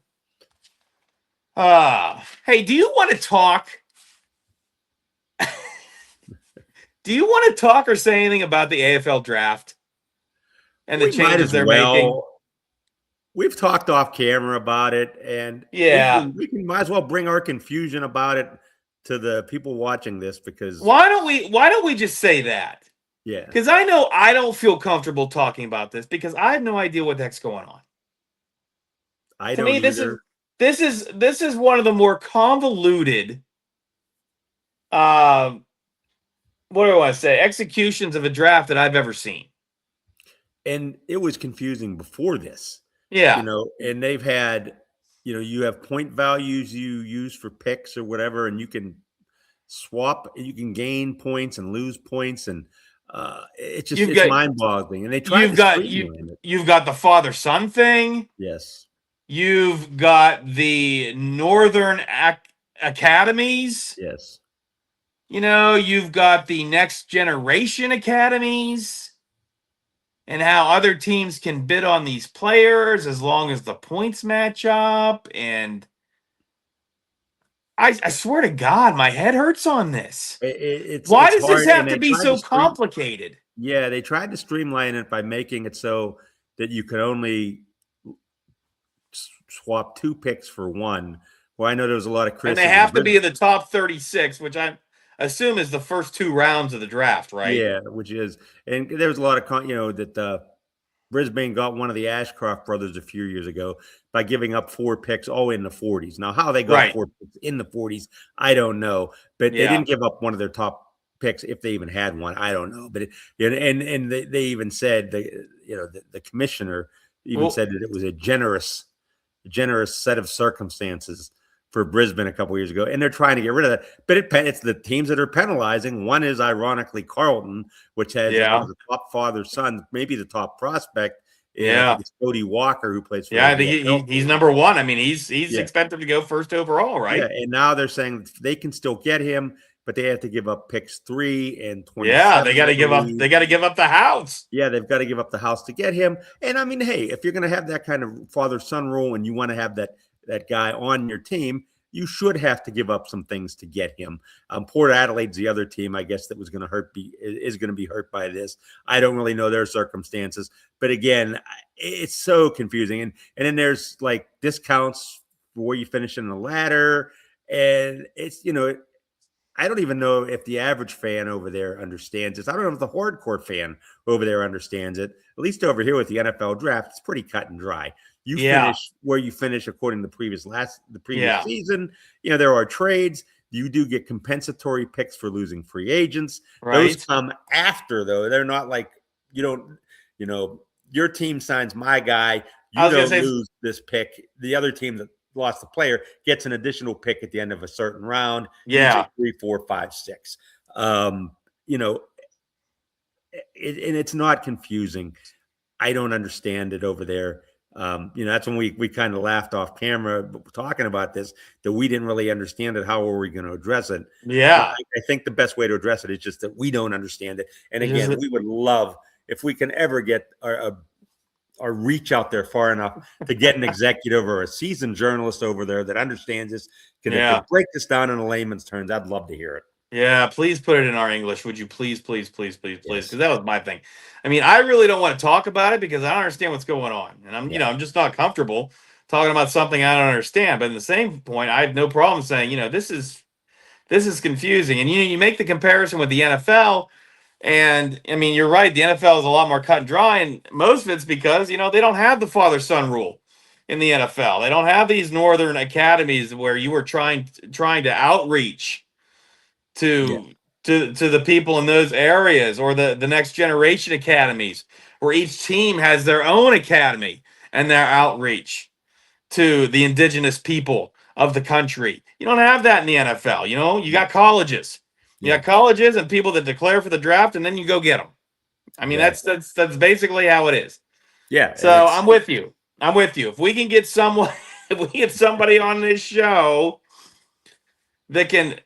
hey, do you want to talk? Do you want to talk or say anything about the AFL draft and the changes they're making? We've talked off camera about it, and we can might as well bring our confusion about it to the people watching this, because why don't we just say that? Yeah, because I know I don't feel comfortable talking about this because I have no idea what the heck's going on. To me, this is one of the more convoluted what do I say, executions of a draft that I've ever seen. And it was confusing before this. Yeah. And they've had, you have point values you use for picks or whatever, and you can swap, you can gain points and lose points, and it's mind-boggling. And they try you've got the father-son thing. Yes. You've got the Northern Academies. Yes. You've got the next generation academies, and how other teams can bid on these players as long as the points match up. And I swear to God, my head hurts on this. Why does this have to be so complicated? Yeah, they tried to streamline it by making it so that you could only swap 2 picks for 1. Well, I know there was a lot of criticism. And they have to be in the top 36, which I assume is the first 2 rounds of the draft, right? Yeah, which is, and there was a lot of, that Brisbane got one of the Ashcroft brothers a few years ago by giving up 4 picks, all in the 40s. Now, how they got 4 picks in the 40s, I don't know. But they didn't give up one of their top picks, if they even had one. I don't know. But they even said, the commissioner even said that it was a generous set of circumstances for Brisbane a couple of years ago, and they're trying to get rid of that. But it's the teams that are penalizing. One is ironically Carlton, which has one of the top father-son, maybe the top prospect. I think it's Cody Walker, who plays for I think he's number 1. I mean, he's expected to go first overall, right? Yeah, and now they're saying they can still get him, but they have to give up picks 3 and 20. Yeah, they got to give up the house. Yeah, they've got to give up the house to get him. And I mean, hey, if you're going to have that kind of father-son rule and you want to have that guy on your team, you should have to give up some things to get him. Port Adelaide's the other team, I guess, that was going to is going to be hurt by this. I don't really know their circumstances, but again, it's so confusing. And then there's like discounts for where you finish in the ladder, and it's I don't even know if the average fan over there understands this. I don't know if the hardcore fan over there understands it. At least over here with the NFL draft, it's pretty cut and dry. You finish where you finish according to the previous season. There are trades. You do get compensatory picks for losing free agents. Right. Those come after, though. They're not like your team signs my guy. You don't lose this pick. The other team that lost the player gets an additional pick at the end of a certain round. Yeah. 3, 4, 5, 6. You know, and it's not confusing. I don't understand it over there. You know, that's when we kind of laughed off camera talking about this, that we didn't really understand it. How are we going to address it? Yeah. I think the best way to address it is just that we don't understand it. And It's again, just- we would love if we can ever get our reach out there far enough to get an executive or a seasoned journalist over there that understands this, can break this down in a layman's terms. I'd love to hear it. Yeah, please put it in our English. Would you please, please, please, please, please? Yes. Because that was my thing. I mean, I really don't want to talk about it because I don't understand what's going on. And I'm, you know, I'm just not comfortable talking about something I don't understand. But in the same point, I have no problem saying, you know, this is confusing. And you make the comparison with the NFL. And I mean, you're right, the NFL is a lot more cut and dry, and most of it's because, you know, they don't have the father-son rule in the NFL. They don't have these northern academies where you were trying to outreach to the people in those areas, or the next generation academies where each team has their own academy and their outreach to the indigenous people of the country. You don't have that in the NFL. You know, you got colleges. You got colleges and people that declare for the draft, and then you go get them. I mean, that's basically how it is. Yeah. So I'm with you. I'm with you. If we can get someone, if we get somebody on this show that can,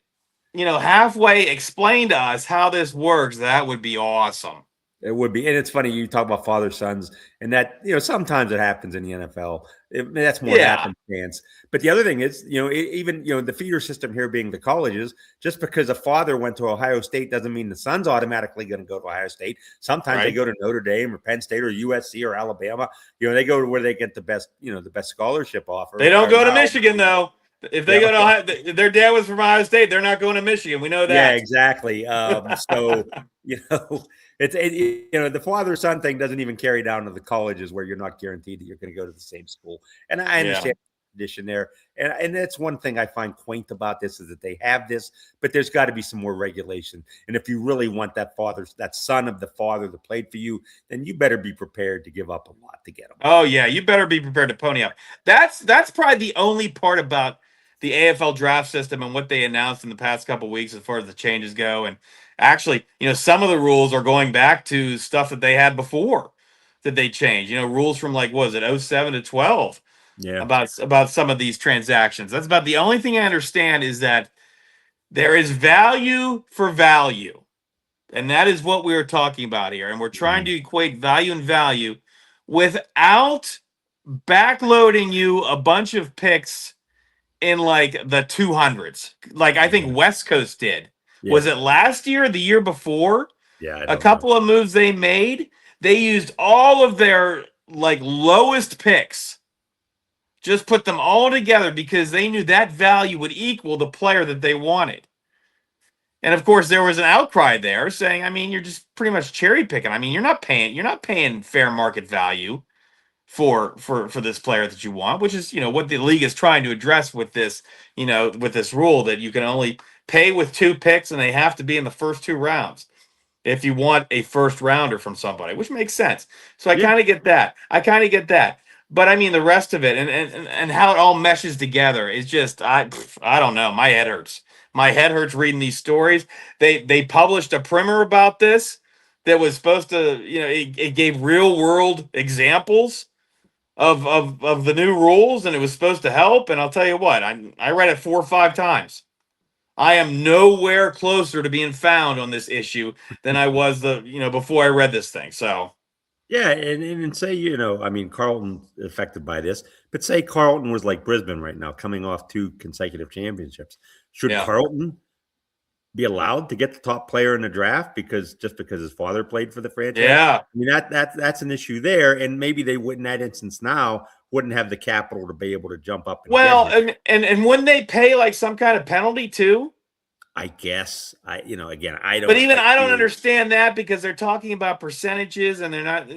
you know, halfway explain to us how this works, that would be awesome. It would be. And it's funny, you talk about father sons, and that, you know, sometimes it happens in the NFL. That's more happenstance. But the other thing is, you know, even, you know, the feeder system here being the colleges, just because a father went to Ohio State doesn't mean the son's automatically going to go to Ohio State. Sometimes they go to Notre Dame or Penn State or USC or Alabama. You know, they go to where they get the best, you know, the best scholarship offer. They don't go to Michigan, though. If they go to Ohio, their dad was from Ohio State, they're not going to Michigan. We know that. Yeah, exactly. So, you know, you know, the father-son thing doesn't even carry down to the colleges where you're not guaranteed that you're going to go to the same school. And I understand the condition there. And that's one thing I find quaint about this, is that they have this, but there's got to be some more regulation. And if you really want that son of the father that played for you, then you better be prepared to give up a lot to get him. Oh yeah, you better be prepared to pony up. That's probably the only part about the AFL draft system and what they announced in the past couple of weeks as far as the changes go. And actually, you know, some of the rules are going back to stuff that they had before that they changed. You know, rules from, like, what was it, 07 to 12? Yeah. About some of these transactions. That's about the only thing I understand, is that there is value for value. And that is what we were talking about here. And we're trying to equate value and value without backloading you a bunch of picks in, like, the 200s. Like I think West Coast did. Yeah. Was it last year or the year before? Yeah. A couple of moves they made, they used all of their, like, lowest picks. Just put them all together because they knew that value would equal the player that they wanted. And of course, there was an outcry there saying, I mean, you're just pretty much cherry picking. I mean, you're not paying fair market value for this player that you want, which is, you know, what the league is trying to address with this, you know, with this rule that you can only pay with 2 picks and they have to be in the first 2 rounds if you want a first rounder from somebody, which makes sense. So I kind of get that. But I mean, the rest of it and how it all meshes together is just, I don't know. My head hurts. My head hurts reading these stories. They published a primer about this that was supposed to, you know, it gave real world examples of the new rules, and it was supposed to help. And I'll tell you what, I read it 4 or 5 times. I am nowhere closer to being found on this issue than I was before I read this thing. So. Yeah, and say, you know, I mean, Carlton's affected by this, but say Carlton was like Brisbane right now, coming off 2 consecutive championships. Should Carlton be allowed to get the top player in the draft because his father played for the franchise? Yeah, I mean, that's an issue there, and maybe they wouldn't, in that instance now, wouldn't have the capital to be able to jump up. And wouldn't they pay like some kind of penalty too? I guess I don't. But even I don't understand that, because they're talking about percentages and they're not.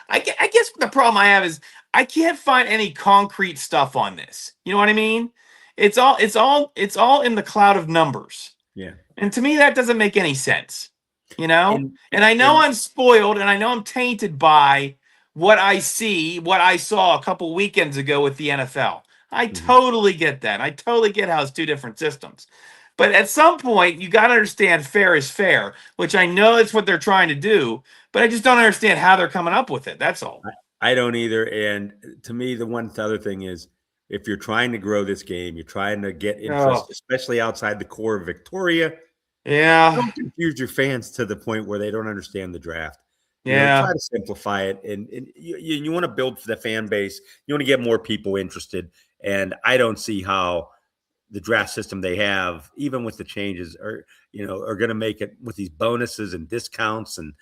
I guess the problem I have is I can't find any concrete stuff on this. You know what I mean? It's all in the cloud of numbers. Yeah. And to me, that doesn't make any sense. You know? And I know I'm spoiled, and I know I'm tainted by what I see, what I saw a couple weekends ago with the NFL. I totally get that. I totally get how it's two different systems. But at some point, you got to understand fair is fair, which I know it's what they're trying to do, but I just don't understand how they're coming up with it. That's all. I don't either. And to me, the other thing is, if you're trying to grow this game, you're trying to get interest, especially outside the core of Victoria. Yeah. Don't confuse your fans to the point where they don't understand the draft. Yeah. Try to simplify it. And you want to build the fan base. You want to get more people interested. And I don't see how the draft system they have, even with the changes, are going to make it with these bonuses and discounts and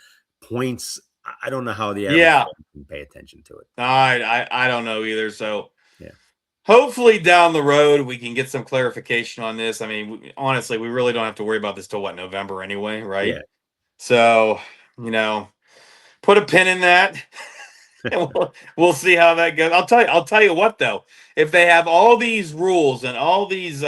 points. I don't know how the average can pay attention to it. I don't know either. So yeah, hopefully down the road we can get some clarification on this. I mean, honestly, we really don't have to worry about this till November anyway, right? Yeah. So put a pin in that. And we'll see how that goes. I'll tell you what though, if they have all these rules and all these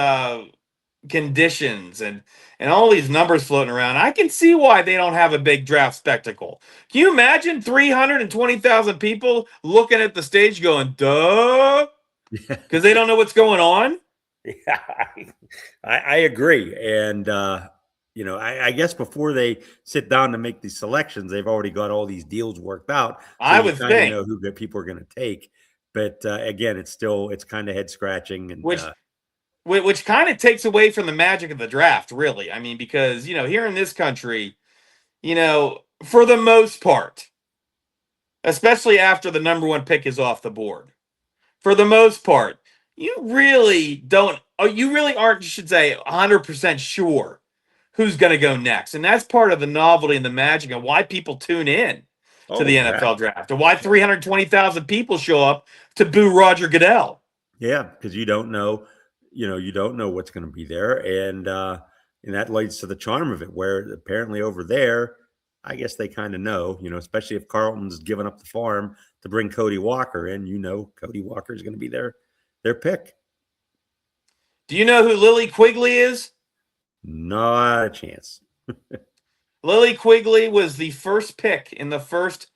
conditions and all these numbers floating around, I can see why they don't have a big draft spectacle. Can you imagine 320,000 people looking at the stage going, duh? Because they don't know what's going on? Yeah, I agree. And, I guess before they sit down to make these selections, they've already got all these deals worked out. So I would think. know who people are going to take. But again, it's kind of head scratching. And which kind of takes away from the magic of the draft, really. I mean, because, here in this country, for the most part, especially after the number one pick is off the board, for the most part, you really aren't, you should say, 100% sure who's going to go next. And that's part of the novelty and the magic and why people tune in to the NFL draft and why 320,000 people show up to boo Roger Goodell. Yeah, because you don't know what's going to be there. And that leads to the charm of it, where apparently over there, I guess they kind of know, especially if Carlton's given up the farm to bring Cody Walker in, Cody Walker is going to be their pick. Do you know who Lily Quigley is? Not a chance. Lily Quigley was the first pick in the first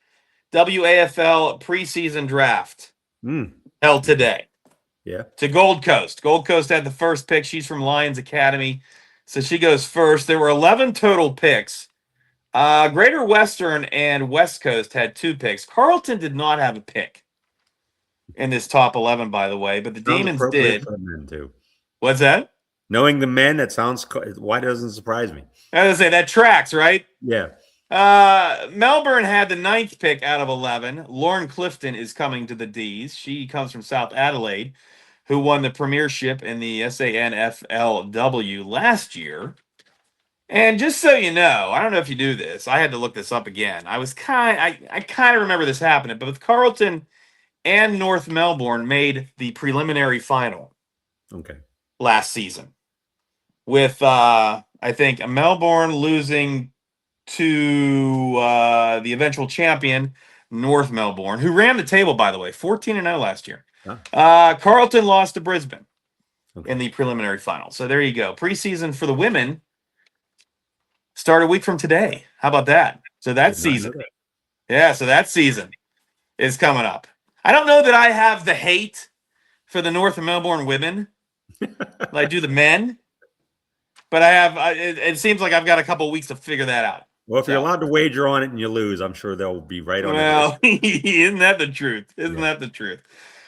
WAFL preseason draft held today. Yeah. To Gold Coast. Gold Coast had the first pick. She's from Lions Academy. So she goes first. There were 11 total picks. Greater Western and West Coast had 2 picks. Carlton did not have a pick in this top 11, by the way, but the Demons did. For the men too. What's that? Knowing the men, that sounds. Why doesn't surprise me? I was gonna say that tracks, right? Yeah. Melbourne had the 9th pick out of 11. Lauren Clifton is coming to the D's. She comes from South Adelaide, who won the premiership in the SANFLW last year. And just so you know, I don't know if you do this. I had to look this up again. I kind of remember this happening, but with Carlton and North Melbourne made the preliminary final. Okay. Last season, with I think Melbourne losing to the eventual champion North Melbourne, who ran the table, by the way, 14-0 last year. Carlton lost to Brisbane in the preliminary final. So there you go. Preseason for the women start a week from today. How about that? So that season, so that season is coming up. I don't know that I have the hate for the North Melbourne women. I do the men, but I have. It seems like I've got a couple of weeks to figure that out. Well, if you're allowed to wager on it and you lose, I'm sure they'll be right on. Well, isn't that the truth? Isn't that the truth?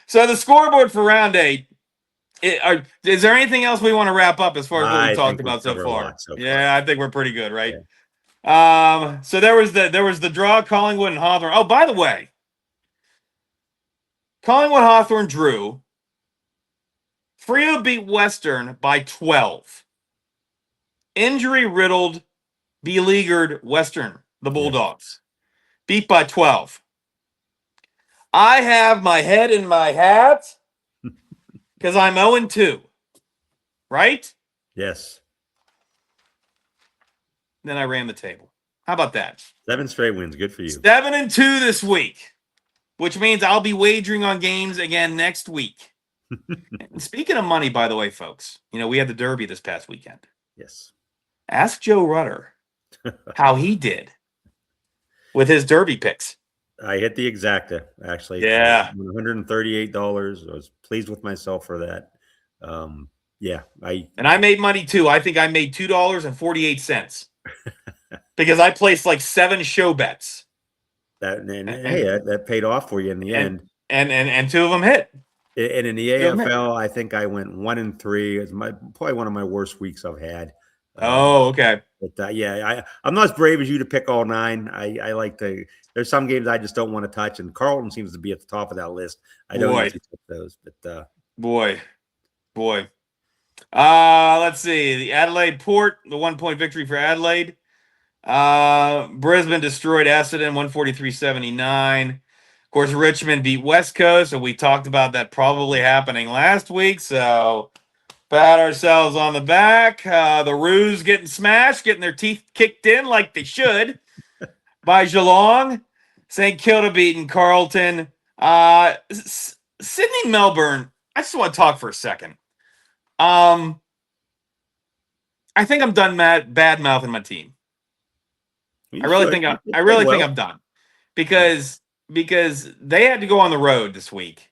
So the scoreboard for round 8. Is there anything else we want to wrap up as far as what we talked about so far? Yeah, I think we're pretty good, right? Yeah. So there was the draw, Collingwood and Hawthorn. Oh, by the way, Collingwood Hawthorn drew. Freo beat Western by 12. Injury-riddled, beleaguered Western, the Bulldogs, beat by 12. I have my head in my hat because I'm 0-2, right? Yes. Then I ran the table. How about that? 7 straight wins. Good for you. 7-2 this week, which means I'll be wagering on games again next week. And speaking of money, by the way, folks, we had the Derby this past weekend. Yes. Ask Joe Rutter how he did with his Derby picks. I hit the exacta, actually. Yeah. $138. I was pleased with myself for that. Yeah, And I made money too. I think I made $2.48 because I placed like 7 show bets. Hey, that paid off for you in the end. And 2 of them hit. And in the AFL, I think I went 1-3. It's probably one of my worst weeks I've had. Oh, okay. But yeah, I'm not as brave as you to pick all 9. I like to. There's some games I just don't want to touch, and Carlton seems to be at the top of that list. I don't usually touch those, but boy. Let's see. The Adelaide Port, the 1-point victory for Adelaide. Brisbane destroyed Essendon, 143-79. Of course, Richmond beat West Coast, and we talked about that probably happening last week. So pat ourselves on the back. The Roos getting smashed, getting their teeth kicked in like they should by Geelong. St. Kilda beating Carlton. Sydney, Melbourne. I just want to talk for a second. I think I'm done bad mouthing my team. I really think I'm done because they had to go on the road this week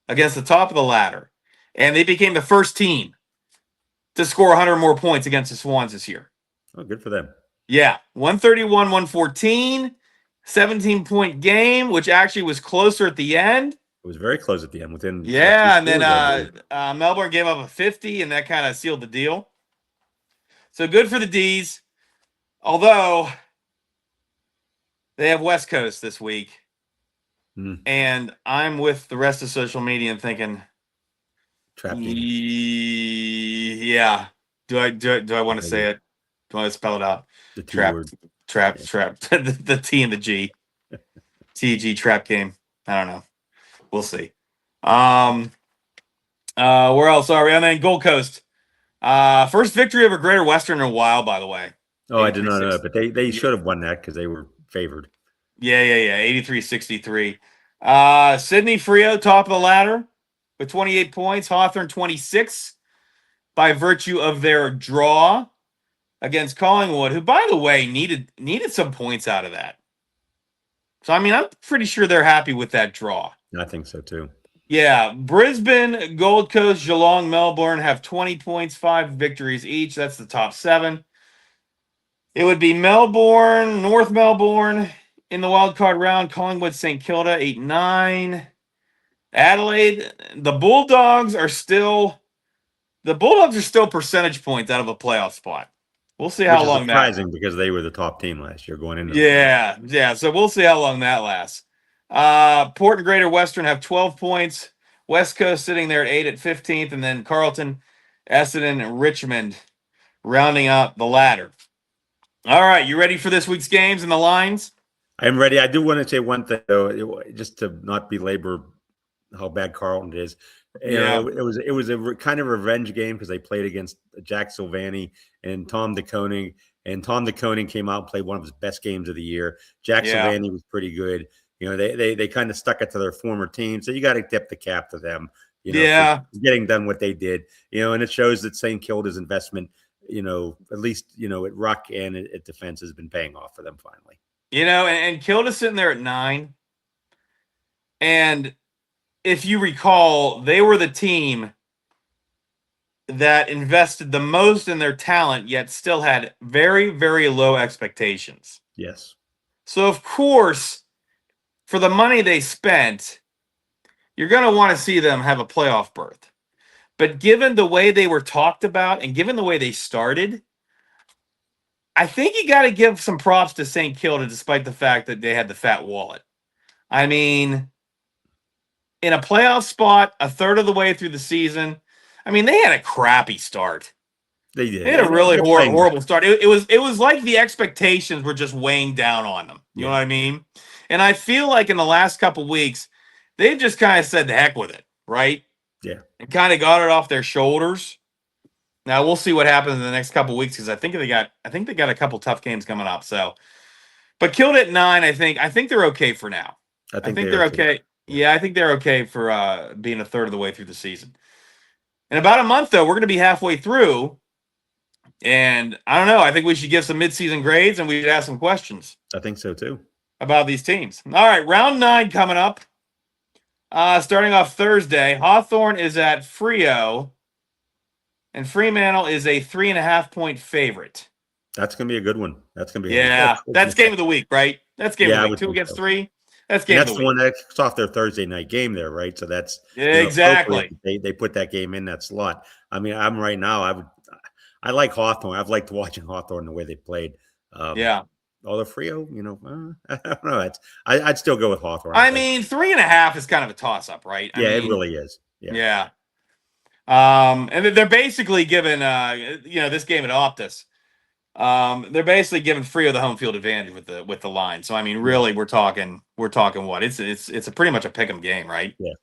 against the top of the ladder, and they became the first team to score 100 more points against the Swans this year. Oh, good for them. Yeah, 131-114, 17-point game, which actually was closer at the end. It was very close at the end. And then Melbourne gave up a 50, and that kind of sealed the deal. So good for the D's, although they have West Coast this week. And I'm with the rest of social media and thinking, trap game. Yeah. Do I want to say it? Do I want to spell it out? The trap. The T and the G. TG trap game. I don't know. We'll see. Where else are we? And then Gold Coast. First victory over Greater Western in a while, by the way. Oh, I did not know, but they should have won that because they were favored. Yeah. 83-63. Sydney Freo, top of the ladder with 28 points. Hawthorn 26 by virtue of their draw against Collingwood, who, by the way, needed some points out of that. So, I mean, I'm pretty sure they're happy with that draw. I think so, too. Yeah. Brisbane, Gold Coast, Geelong, Melbourne have 20 points, 5 victories each. That's the top 7. It would be Melbourne, North Melbourne in the wild card round. Collingwood, St. Kilda, 8-9. Adelaide, the Bulldogs are still percentage points out of a playoff spot. We'll see how long that. Surprising because they were the top team last year going into. Yeah. So we'll see how long that lasts. Port and Greater Western have 12 points. West Coast sitting there at 8 at 15th, and then Carlton, Essendon, and Richmond rounding out the ladder. All right, you ready for this week's games and the lines? I'm ready. I do want to say one thing, though, just to not belabor how bad Carlton is. It was a kind of revenge game because they played against Jack Silvani and Tom DeConing, and Tom DeConing came out and played one of his best games of the year. Jack Silvani was pretty good. They kind of stuck it to their former team, so you got to tip the cap to them. For getting done what they did. And it shows that St. Kilda's investment, at least at ruck and at defense has been paying off for them finally. And Kilda's sitting there at 9, and if you recall, they were the team that invested the most in their talent, yet still had very, very low expectations. Yes. So, of course, for the money they spent, you're going to want to see them have a playoff berth. But given the way they were talked about and given the way they started, I think you got to give some props to St. Kilda, despite the fact that they had the fat wallet. I mean, in a playoff spot, a third of the way through the season, they had a crappy start. They did. They had a really horrible start. It was like the expectations were just weighing down on them. You know what I mean? And I feel like in the last couple weeks, they've just kind of said the heck with it, right? Yeah. And kind of got it off their shoulders. Now we'll see what happens in the next couple weeks because I think they got a couple tough games coming up. So, but Kilda at 9, I think they're okay for now. I think they're okay. Yeah, I think they're okay for being a third of the way through the season. In about a month, though, we're going to be halfway through. And I don't know. I think we should give some midseason grades and we should ask some questions. I think so, too. about these teams. All right, round 9 coming up. Starting off Thursday, Hawthorne is at Frio, and Fremantle is a 3.5-point favorite. That's going to be a good one. That's going to be that's game of the week, right? That's game of the week. 2 against 3. That's game of the week. That's the one that's off their Thursday night game there, right? So that's exactly. They put that game in that slot. I mean, I'm right now. I like Hawthorne. I've liked watching Hawthorne the way they played. Although Frio, I don't know. I'd still go with Hawthorne. I mean, 3.5 is kind of a toss-up, right? It really is. Yeah. And they're basically giving, this game at Optus. They're basically giving Frio the home field advantage with the line. So I mean, really, we're talking what? It's a pretty much a pick'em game, right? Yeah.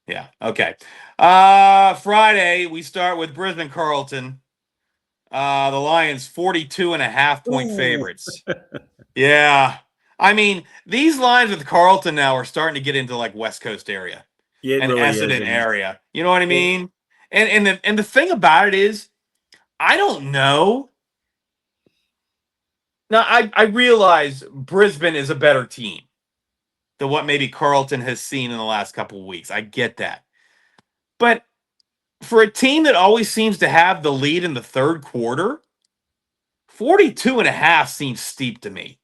Yeah. Okay. Friday we start with Brisbane Carlton. The Lions 42.5-point favorites. Yeah. I mean, these lines with Carlton now are starting to get into like West Coast area and really Essendon area. You know what I mean? And the thing about it is, I don't know. Now, I realize Brisbane is a better team than what maybe Carlton has seen in the last couple of weeks. I get that. But for a team that always seems to have the lead in the third quarter, 42.5 seems steep to me.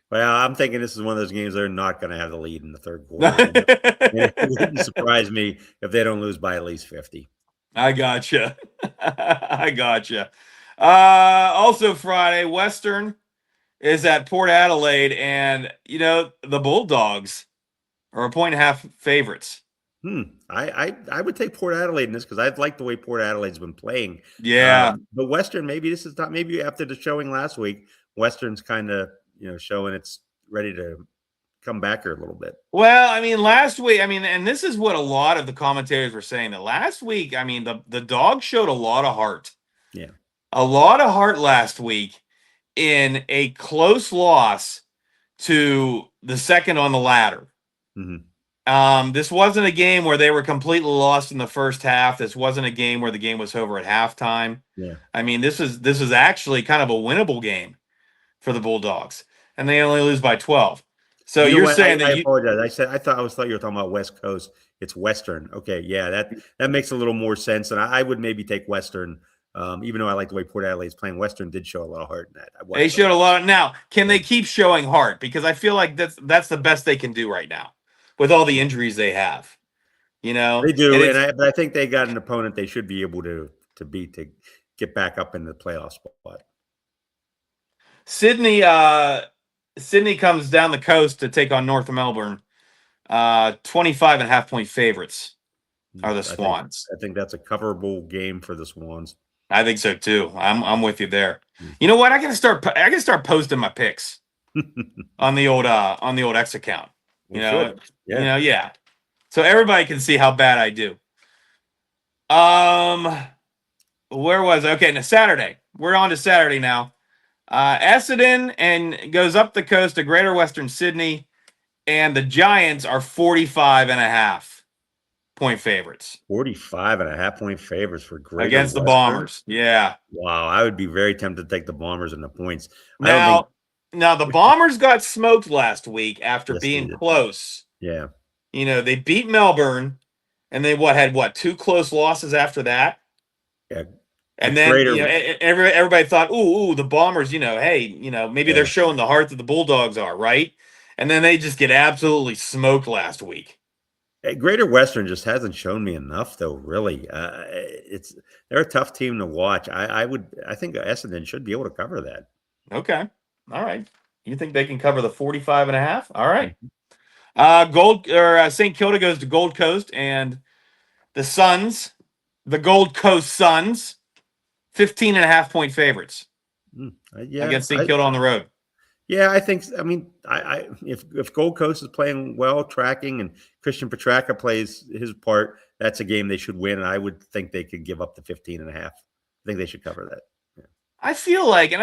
Well, I'm thinking this is one of those games they're not going to have the lead in the third quarter. It wouldn't surprise me if they don't lose by at least 50. I gotcha. Also Friday, Western is at Port Adelaide, and the Bulldogs are 1.5 favorites. I would take Port Adelaide in this because I like the way Port Adelaide's been playing. Yeah, but Western, maybe this is not. Maybe after the showing last week, Western's kind of showing it's ready to come back here a little bit. Well, I mean, last week, and this is what a lot of the commentators were saying, that last week, the Dogs showed a lot of heart. Yeah. A lot of heart last week in a close loss to the second on the ladder. Mm-hmm. This wasn't a game where they were completely lost in the first half. This wasn't a game where the game was over at halftime. Yeah. I mean, this is actually kind of a winnable game for the Bulldogs, and they only lose by 12. So you're saying that I apologize. I thought you were talking about West Coast. It's Western. Okay, yeah, that makes a little more sense. And I would maybe take Western, even though I like the way Port Adelaide's playing. Western did show a lot of heart in that. They showed a lot. Now, can they keep showing heart? Because I feel like that's the best they can do right now with all the injuries they have. They do, but I think they got an opponent they should be able to beat to get back up in the playoff spot. Sydney comes down the coast to take on North Melbourne. 25.5-point favorites are the Swans. I think that's a coverable game for the Swans. I think so too. I'm with you there. You know what? I gotta start posting my picks on the old X account. Yeah. So everybody can see how bad I do. Where was I? Okay, now Saturday. We're on to Saturday now. Essendon and goes up the coast to Greater Western Sydney, and the Giants are 45.5-point favorites. 45.5-point favorites for Greater against Western? The Bombers. Yeah. Wow, I would be very tempted to take the Bombers and the points. Now the Bombers got smoked last week after being close. Yeah. They beat Melbourne, and they had 2 close losses after that. Yeah. And then everybody thought, ooh, the Bombers, maybe they're showing the heart that the Bulldogs are, right? And then they just get absolutely smoked last week. Greater Western just hasn't shown me enough, though. Really, they're a tough team to watch. I think Essendon should be able to cover that. Okay, all right. You think they can cover the 45.5? All right. St. Kilda goes to Gold Coast, and the Gold Coast Suns. 15.5-point favorites against St. Kilda on the road. Yeah, I think. I mean, if Gold Coast is playing well, tracking, and Christian Petracca plays his part, that's a game they should win. And I would think they could give up the 15.5. I think they should cover that. Yeah. I feel like,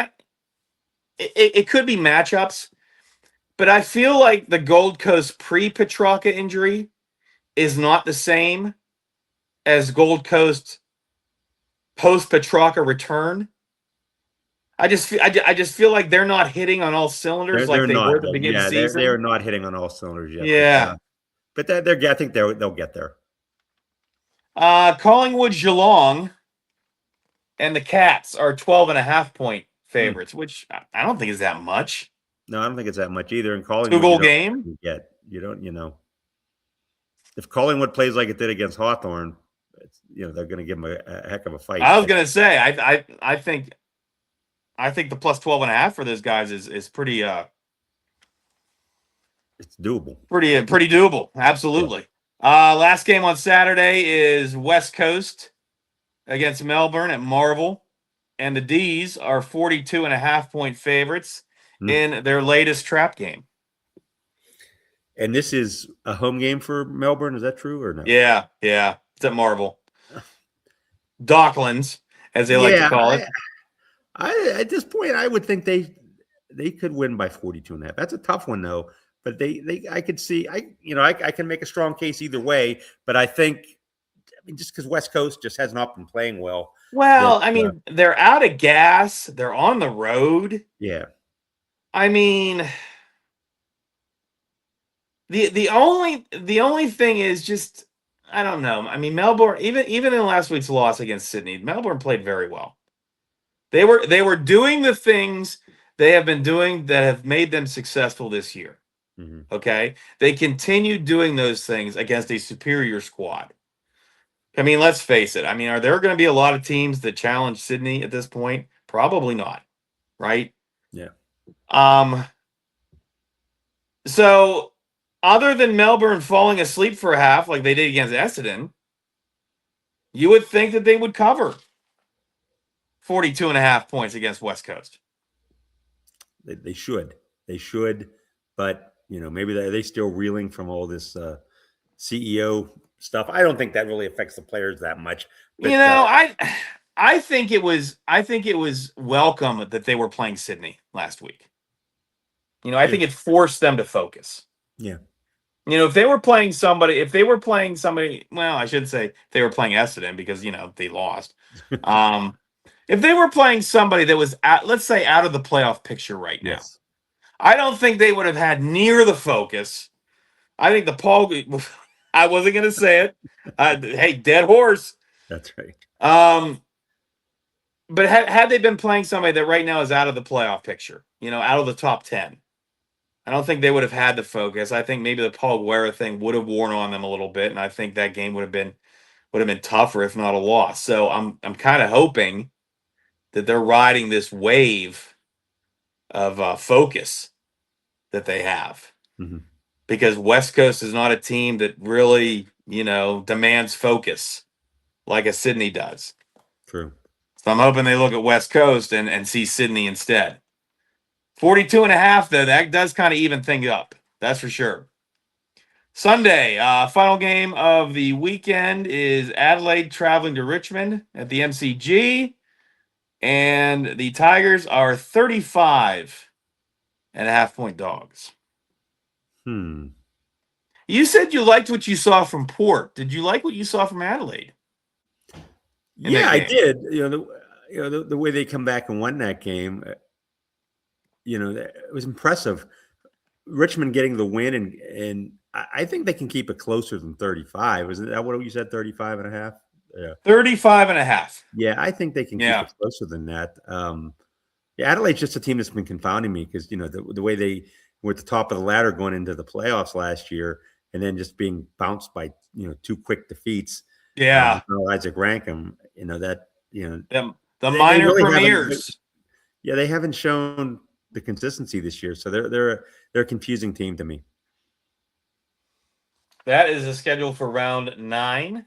it could be matchups, but I feel like the Gold Coast pre-Petracca injury is not the same as Gold Coast post-Petracca return. I just feel like they're not hitting on all cylinders like They're they were not. at the beginning of Yeah, the they're season. not hitting on all cylinders yet. Yeah. But I think they'll get there. Collingwood, Geelong, and the Cats are 12.5-point favorites, which I don't think is that much. No, I don't think it's that much either. In Collingwood, 2-goal game. You don't. If Collingwood plays like it did against Hawthorn, they're going to give them a heck of a fight. I was going to say, I think the plus 12.5 for those guys is pretty it's doable. Pretty doable. Absolutely. Yeah. Last game on Saturday is West Coast against Melbourne at Marvel, and the D's are 42.5-point favorites in their latest trap game. And this is a home game for Melbourne. Is that true or no? Yeah. It's at Marvel. Docklands, as they like to call it. At this point, I would think they could win by 42.5. That's a tough one though. But I could see, I can make a strong case either way. But I think, just because West Coast just has not been playing well. Well, they're out of gas. They're on the road. Yeah. The only thing is just, I don't know. Melbourne, even in last week's loss against Sydney, Melbourne played very well. They were doing the things they have been doing that have made them successful this year. Mm-hmm. Okay, they continue doing those things against a superior squad. Let's face it. Are there going to be a lot of teams that challenge Sydney at this point? Probably not, right? Yeah. So, other than Melbourne falling asleep for a half like they did against Essendon, you would think that they would cover 42.5 points against West Coast. They should. But, maybe they still reeling from all this CEO stuff. I don't think that really affects the players that much. But, I think it was welcome that they were playing Sydney last week. I think it forced them to focus. Yeah. If they were playing somebody, well, I should say they were playing Essendon because, they lost. If they were playing somebody that was, let's say, out of the playoff picture right now, yes, I don't think they would have had near the focus. I think I wasn't going to say it. Hey, dead horse. That's right. But had they been playing somebody that right now is out of the playoff picture, out of the top 10, I don't think they would have had the focus. I think maybe the Paul Guerra thing would have worn on them a little bit, and I think that game would have been tougher, if not a loss. So I'm kind of hoping that they're riding this wave of focus that they have, because West Coast is not a team that really demands focus like a Sydney does. True. So I'm hoping they look at West Coast and see Sydney instead. 42.5, though, that does kind of even things up. That's for sure. Sunday, final game of the weekend is Adelaide traveling to Richmond at the MCG. And the Tigers are 35.5-point dogs. You said you liked what you saw from Port. Did you like what you saw from Adelaide? Yeah, I did. The way they come back and won that game, it was impressive. Richmond getting the win, and I think they can keep it closer than 35. Isn't that what you said, 35.5? Yeah. 35.5. Yeah, I think they can keep it closer than that. Adelaide's just a team that's been confounding me because, the way they were at the top of the ladder going into the playoffs last year and then just being bounced by, 2 quick defeats. Yeah. Isaac Rankin, the minor premiers. They haven't shown the consistency this year. So they're a confusing team to me. That is the schedule for round 9.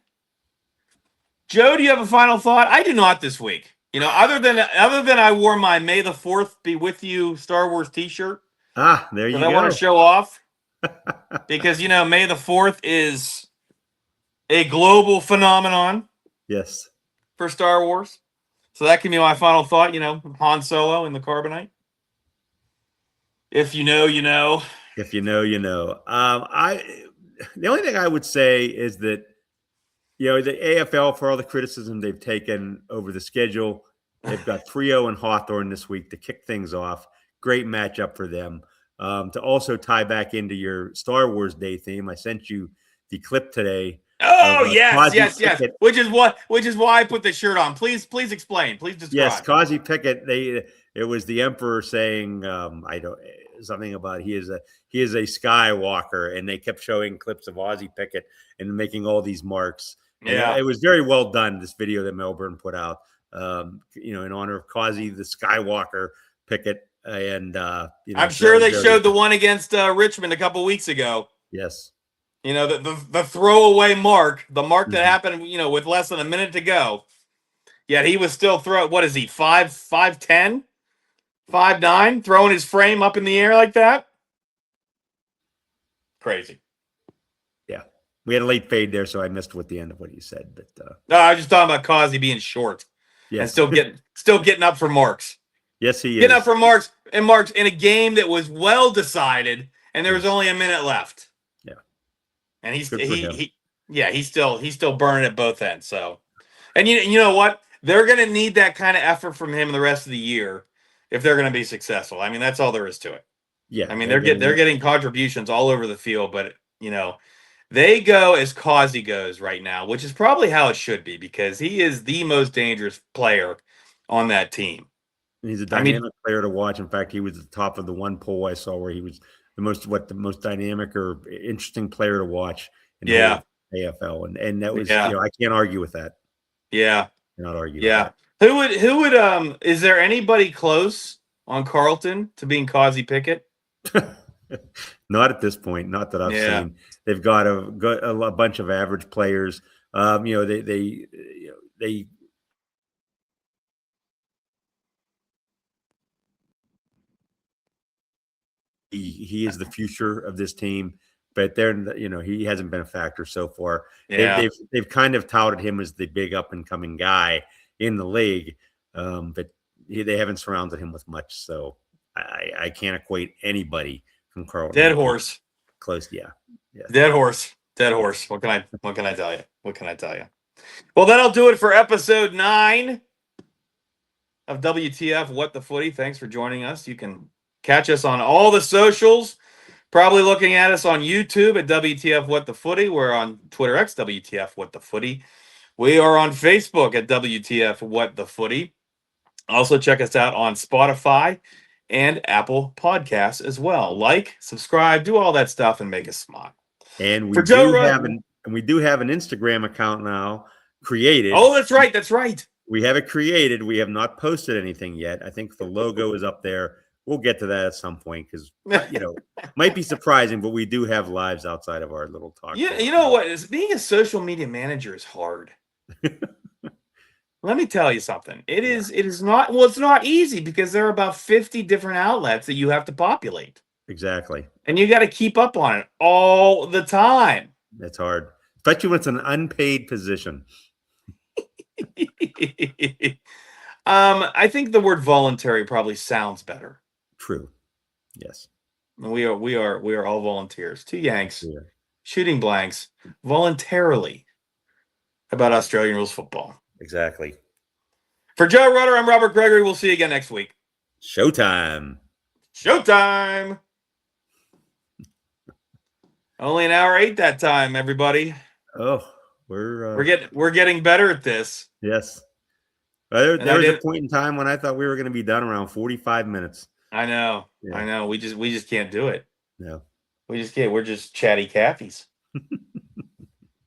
Joe, do you have a final thought? I do not this week. Other than I wore my May the 4th be with you Star Wars t-shirt. There you go. I want to show off because, May the 4th is a global phenomenon. Yes. For Star Wars. So that can be my final thought, Han Solo in the Carbonite. If you know, you know. If you know, you know. The only thing I would say is that, the AFL, for all the criticism they've taken over the schedule, They've got Frio and Hawthorne this week to kick things off. Great matchup for them. To also tie back into your Star Wars Day theme, I sent you the clip today of Oh yes, Kazi yes, yes. Pickett. Which is why I put the shirt on. Please explain. Please describe. Yes, Kazi Pickett. It was the Emperor saying, I don't something about he is a Skywalker, and they kept showing clips of Ozzie Pickett and making all these marks. And Yeah, it was very well done. This video that Melbourne put out, in honor of Kazi the Skywalker Pickett, and I'm so sure they showed the one against Richmond a couple weeks ago. Yes. The throwaway mark, the mark that happened, with less than a minute to go. Yet he was still what is he, 5'10", 5'9", throwing his frame up in the air like that? Crazy. Yeah. We had a late fade there, so I missed what the end of what you said. But no, I was just talking about Causey being short. Yes. And still getting up for marks. Yes, he is. Getting up for marks in a game that was well decided, and there was only a minute left. Yeah. And he's still burning at both ends. So, and you know what? They're going to need that kind of effort from him the rest of the year if they're going to be successful. I mean, that's all there is to it. Yeah. I mean, they're getting contributions all over the field, but they go as Causey goes right now, which is probably how it should be because he is the most dangerous player on that team. He's a dynamic player to watch. In fact, he was at the top of the one poll I saw where he was the most dynamic or interesting player to watch in the AFL, and that was I can't argue with that. Yeah. Cannot argue. Yeah. With that. Who would is there anybody close on Carlton to being Causey Pickett? Not at this point. Not that I've seen. They've got a bunch of average players. They he is the future of this team, but he hasn't been a factor so far. Yeah. They've kind of touted him as the big up and coming guy in the league, but they haven't surrounded him with much. So I can't equate anybody from Carlton. Dead horse. Close, yeah. Dead horse. What can I tell you? Well, that'll do it for episode 9 of WTF What the Footy. Thanks for joining us. You can catch us on all the socials. Probably looking at us on YouTube at WTF What the Footy. We're on Twitter X, WTF What the Footy. We are on Facebook at WTF What the Footy. Also check us out on Spotify and Apple Podcasts as well. Like, subscribe, do all that stuff, and make us smile. And we do have an Instagram account now created. Oh, that's right. We have it created. We have not posted anything yet. I think the logo is up there. We'll get to that at some point because might be surprising, but we do have lives outside of our little talk. Yeah, you know what? Being a social media manager is hard. Let me tell you something. It is not. Well, it's not easy because there are about 50 different outlets that you have to populate. Exactly. And you got to keep up on it all the time. That's hard, especially when it's an unpaid position. I think the word voluntary probably sounds better. True. Yes. We are all volunteers. 2 Yanks shooting blanks voluntarily about Australian rules football. Exactly. For Joe Rutter, I'm Robert Gregory. We'll see you again next week. Showtime. Only an hour 8 that time, everybody. Oh, we're getting better at this. Yes. There was a point in time when I thought we were going to be done around 45 minutes. I know. Yeah. I know. We just can't do it. No. We just can't. We're just chatty Cathy's.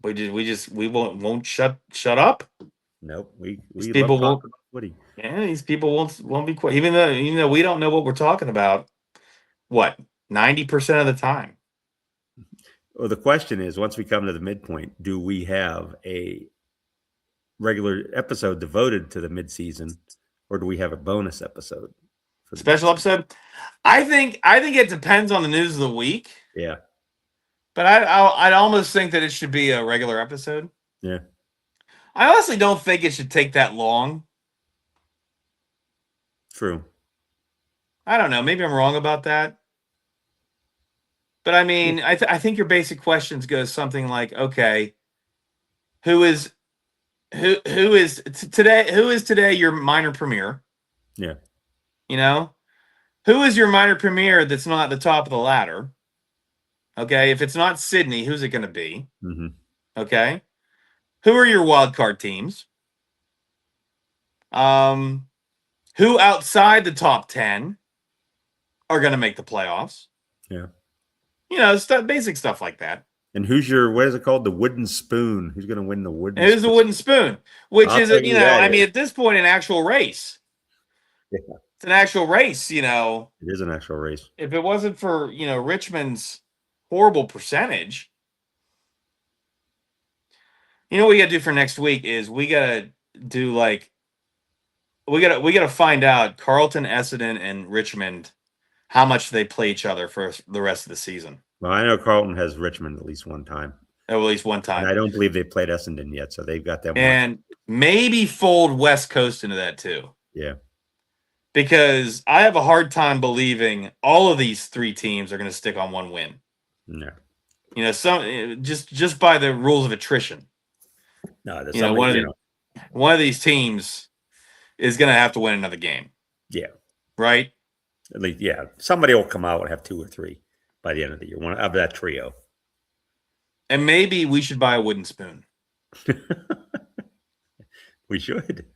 we won't shut up. Nope. These people won't. Footy. Yeah, these people won't be quiet. Even though we don't know what we're talking about. What 90% of the time. Well, the question is, once we come to the midpoint, do we have a regular episode devoted to the midseason, or do we have a bonus episode? Special episode? I think it depends on the news of the week. Yeah. But I'd almost think that it should be a regular episode. Yeah. I honestly don't think it should take that long. True. I don't know. Maybe I'm wrong about that. But I mean, I think your basic questions go something like, okay, who is who is today your minor premier? Yeah. You know, who is your minor premier that's not at the top of the ladder? Okay, if it's not Sydney, who's it going to be? Mm-hmm. Okay, who are your wild card teams? Who outside the top 10 are going to make the playoffs? Yeah. Basic stuff like that. And who's your, what is it called? The wooden spoon. Who's going to win the wooden And who's the wooden spoon? Which I'll is, tell you that I mean, is. at this point, an actual race. Yeah, It's an actual race, it is an actual race. If it wasn't for, Richmond's horrible percentage, what we got to do for next week is we got to do we got to find out Carlton, Essendon, and Richmond how much they play each other for the rest of the season. Well, I know Carlton has Richmond at least one time. At least one time. And I don't believe they've played Essendon yet, so they've got them. And maybe fold West Coast into that too. Yeah. Because I have a hard time believing all of these three teams are going to stick on one win. No. Some just by the rules of attrition. No, one of these teams is going to have to win another game. Yeah. Right? At least, yeah. Somebody will come out and have 2 or 3 by the end of the year, one of that trio. And maybe we should buy a wooden spoon. We should.